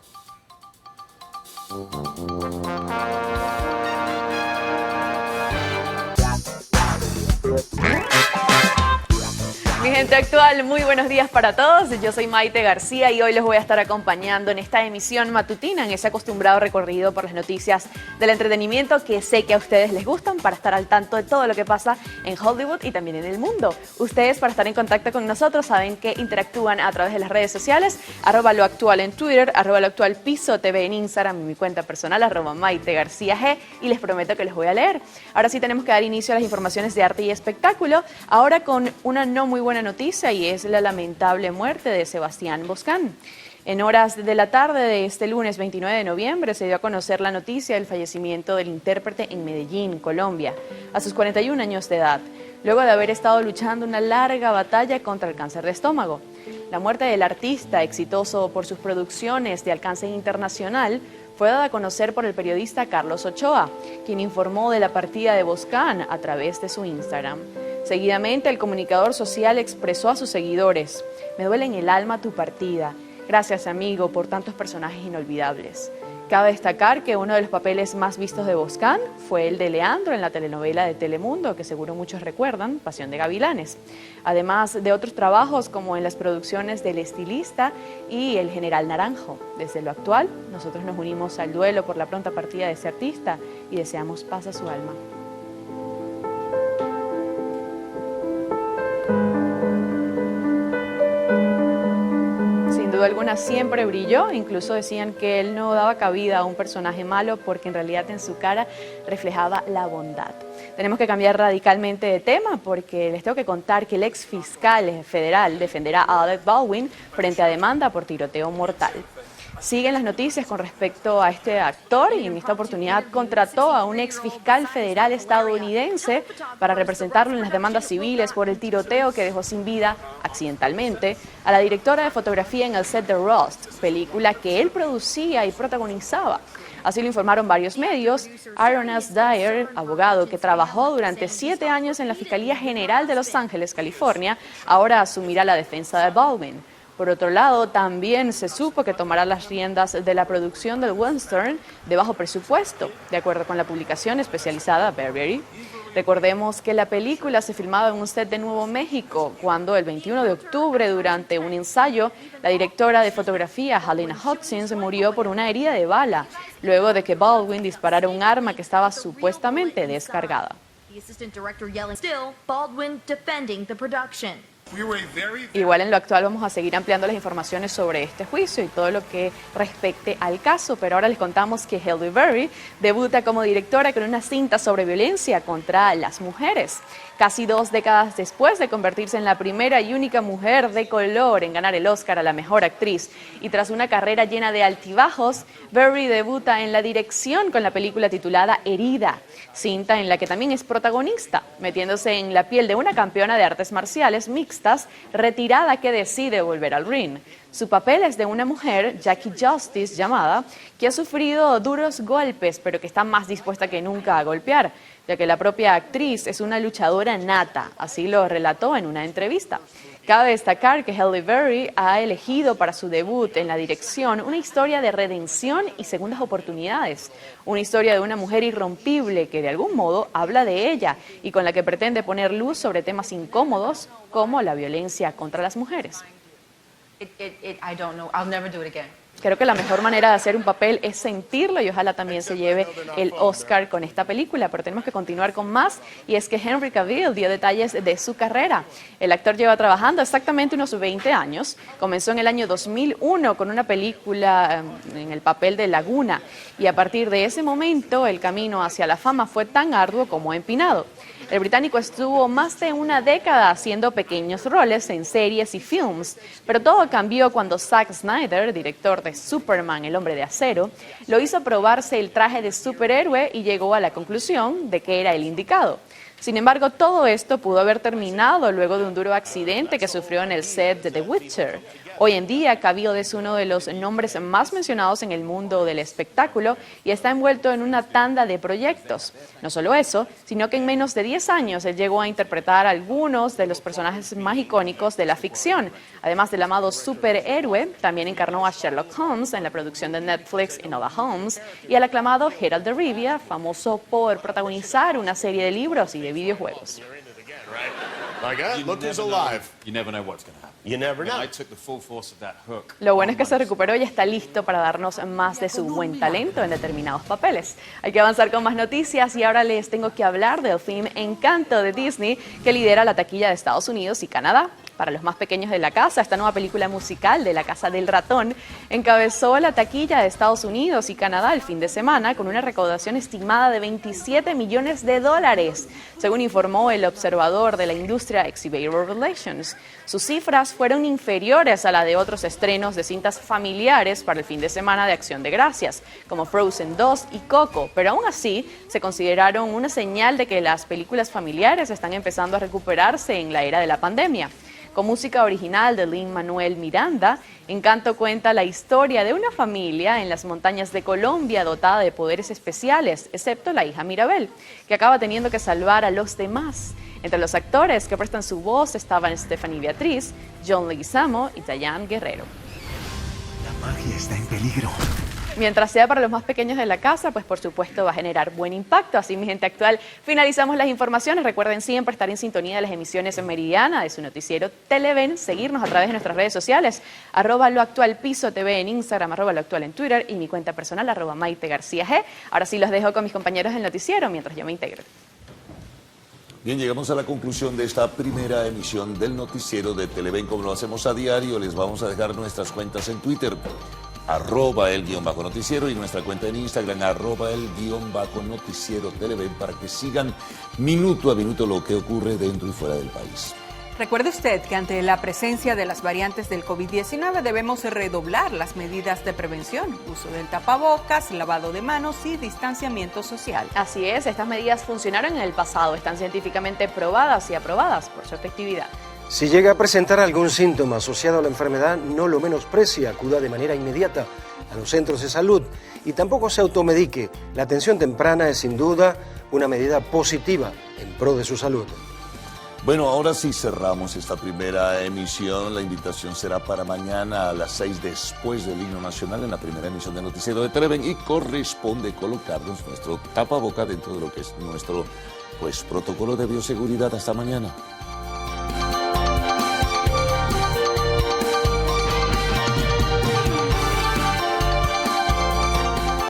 G: Mi gente actual, muy buenos días para todos. Yo soy Maite García y hoy les voy a estar acompañando en esta emisión matutina, en ese acostumbrado recorrido por las noticias del entretenimiento que sé que a ustedes les gustan, para estar al tanto de todo lo que pasa en Hollywood y también en el mundo. Ustedes, para estar en contacto con nosotros, saben que interactúan a través de las redes sociales, @loactual en Twitter, @loactualpiso.tv en Instagram, y mi cuenta personal, @MaiteGarcíaG, y les prometo que les voy a leer. Ahora sí tenemos que dar inicio a las informaciones de arte y espectáculo, ahora con una no muy buena noticia, y es la lamentable muerte de Sebastián Boscán. En horas de la tarde de este lunes 29 de noviembre se dio a conocer la noticia del fallecimiento del intérprete en Medellín, Colombia, a sus 41 años de edad, luego de haber estado luchando una larga batalla contra el cáncer de estómago. La muerte del artista, exitoso por sus producciones de alcance internacional, fue dada a conocer por el periodista Carlos Ochoa, quien informó de la partida de Boscán a través de su Instagram. Seguidamente, el comunicador social expresó a sus seguidores: "Me duele en el alma tu partida. Gracias, amigo, por tantos personajes inolvidables". Cabe destacar que uno de los papeles más vistos de Boscán fue el de Leandro en la telenovela de Telemundo, que seguro muchos recuerdan, Pasión de Gavilanes. Además de otros trabajos como en las producciones del Estilista y El General Naranjo. Desde lo actual, nosotros nos unimos al duelo por la pronta partida de ese artista y deseamos paz a su alma. duda alguna siempre brilló, incluso decían que él no daba cabida a un personaje malo porque en realidad en su cara reflejaba la bondad. Tenemos que cambiar radicalmente de tema porque les tengo que contar que el ex fiscal federal defenderá a Alec Baldwin frente a demanda por tiroteo mortal. Siguen las noticias con respecto a este actor y en esta oportunidad contrató a un ex fiscal federal estadounidense para representarlo en las demandas civiles por el tiroteo que dejó sin vida, accidentalmente, a la directora de fotografía en el set de Rust, película que él producía y protagonizaba. Así lo informaron varios medios. Aaron S. Dyer, abogado que trabajó durante 7 años en la Fiscalía General de Los Ángeles, California, ahora asumirá la defensa de Baldwin. Por otro lado, también se supo que tomará las riendas de la producción del western de bajo presupuesto, de acuerdo con la publicación especializada Variety. Recordemos que la película se filmaba en un set de Nuevo México, cuando el 21 de octubre, durante un ensayo, la directora de fotografía, Halyna Hutchins, murió por una herida de bala, luego de que Baldwin disparara un arma que estaba supuestamente descargada. Igual en lo actual vamos a seguir ampliando las informaciones sobre este juicio y todo lo que respecte al caso, pero ahora les contamos que Halle Berry debuta como directora con una cinta sobre violencia contra las mujeres. Casi 2 décadas después de convertirse en la primera y única mujer de color en ganar el Oscar a la mejor actriz y tras una carrera llena de altibajos, Berry debuta en la dirección con la película titulada Herida, cinta en la que también es protagonista, metiéndose en la piel de una campeona de artes marciales mixtas retirada que decide volver al ring. Su papel es de una mujer, Jackie Justice llamada, que ha sufrido duros golpes, pero que está más dispuesta que nunca a golpear, ya que la propia actriz es una luchadora nata, así lo relató en una entrevista. Cabe destacar que Halle Berry ha elegido para su debut en la dirección una historia de redención y segundas oportunidades, una historia de una mujer irrompible que de algún modo habla de ella y con la que pretende poner luz sobre temas incómodos como la violencia contra las mujeres. Creo que la mejor manera de hacer un papel es sentirlo y ojalá también se lleve el Oscar con esta película, pero tenemos que continuar con más y es que Henry Cavill dio detalles de su carrera. El actor lleva trabajando exactamente unos 20 años, comenzó en el año 2001 con una película en el papel de Laguna y a partir de ese momento el camino hacia la fama fue tan arduo como empinado. El británico estuvo más de una década haciendo pequeños roles en series y films, pero todo cambió cuando Zack Snyder, director de Superman, el hombre de acero, lo hizo probarse el traje de superhéroe y llegó a la conclusión de que era el indicado. Sin embargo, todo esto pudo haber terminado luego de un duro accidente que sufrió en el set de The Witcher. Hoy en día, Cavill es uno de los nombres más mencionados en el mundo del espectáculo y está envuelto en una tanda de proyectos. No solo eso, sino que en menos de 10 años él llegó a interpretar algunos de los personajes más icónicos de la ficción. Además del amado superhéroe, también encarnó a Sherlock Holmes en la producción de Netflix Enola Holmes y al aclamado Geralt de Rivia, famoso por protagonizar una serie de libros y de videojuegos. Lo bueno es que se recuperó y está listo para darnos más de su buen talento en determinados papeles. Hay que avanzar con más noticias y ahora les tengo que hablar del film Encanto de Disney, que lidera la taquilla de Estados Unidos y Canadá. Para los más pequeños de la casa, esta nueva película musical de La Casa del Ratón encabezó la taquilla de Estados Unidos y Canadá el fin de semana con una recaudación estimada de $27 millones, según informó el observador de la industria Exhibitor Relations. Sus cifras fueron inferiores a la de otros estrenos de cintas familiares para el fin de semana de Acción de Gracias, como Frozen 2 y Coco, pero aún así se consideraron una señal de que las películas familiares están empezando a recuperarse en la era de la pandemia. Con música original de Lin-Manuel Miranda, Encanto cuenta la historia de una familia en las montañas de Colombia dotada de poderes especiales, excepto la hija Mirabel, que acaba teniendo que salvar a los demás. Entre los actores que prestan su voz estaban Stephanie Beatriz, John Leguizamo y Dayan Guerrero.
J: La magia está en peligro.
G: Mientras sea para los más pequeños de la casa, pues por supuesto va a generar buen impacto. Así, mi gente actual, finalizamos las informaciones. Recuerden siempre estar en sintonía de las emisiones en Meridiana, de su noticiero Televen, seguirnos a través de nuestras redes sociales, @loactualpiso.tv en Instagram, @loactual en Twitter y mi cuenta personal, @Maite García G. Ahora sí los dejo con mis compañeros del noticiero mientras yo me integro.
B: Bien, llegamos a la conclusión de esta primera emisión del noticiero de Televen. Como lo hacemos a diario, les vamos a dejar nuestras cuentas en Twitter, @el_noticiero, y nuestra cuenta en Instagram, @el_noticiero Televen, para que sigan minuto a minuto lo que ocurre dentro y fuera del país.
K: Recuerde usted que ante la presencia de las variantes del COVID-19 debemos redoblar las medidas de prevención, uso del tapabocas, lavado de manos y distanciamiento social.
G: Así es, estas medidas funcionaron en el pasado, están científicamente probadas y aprobadas por su efectividad.
I: Si llega a presentar algún síntoma asociado a la enfermedad, no lo menosprecie, acuda de manera inmediata a los centros de salud y tampoco se automedique. La atención temprana es sin duda una medida positiva en pro de su salud.
B: Bueno, ahora sí cerramos esta primera emisión. La invitación será para mañana a las 6 después del himno nacional en la primera emisión de Noticiero de Televen, y corresponde colocarnos nuestro tapaboca dentro de lo que es nuestro protocolo de bioseguridad. Hasta mañana.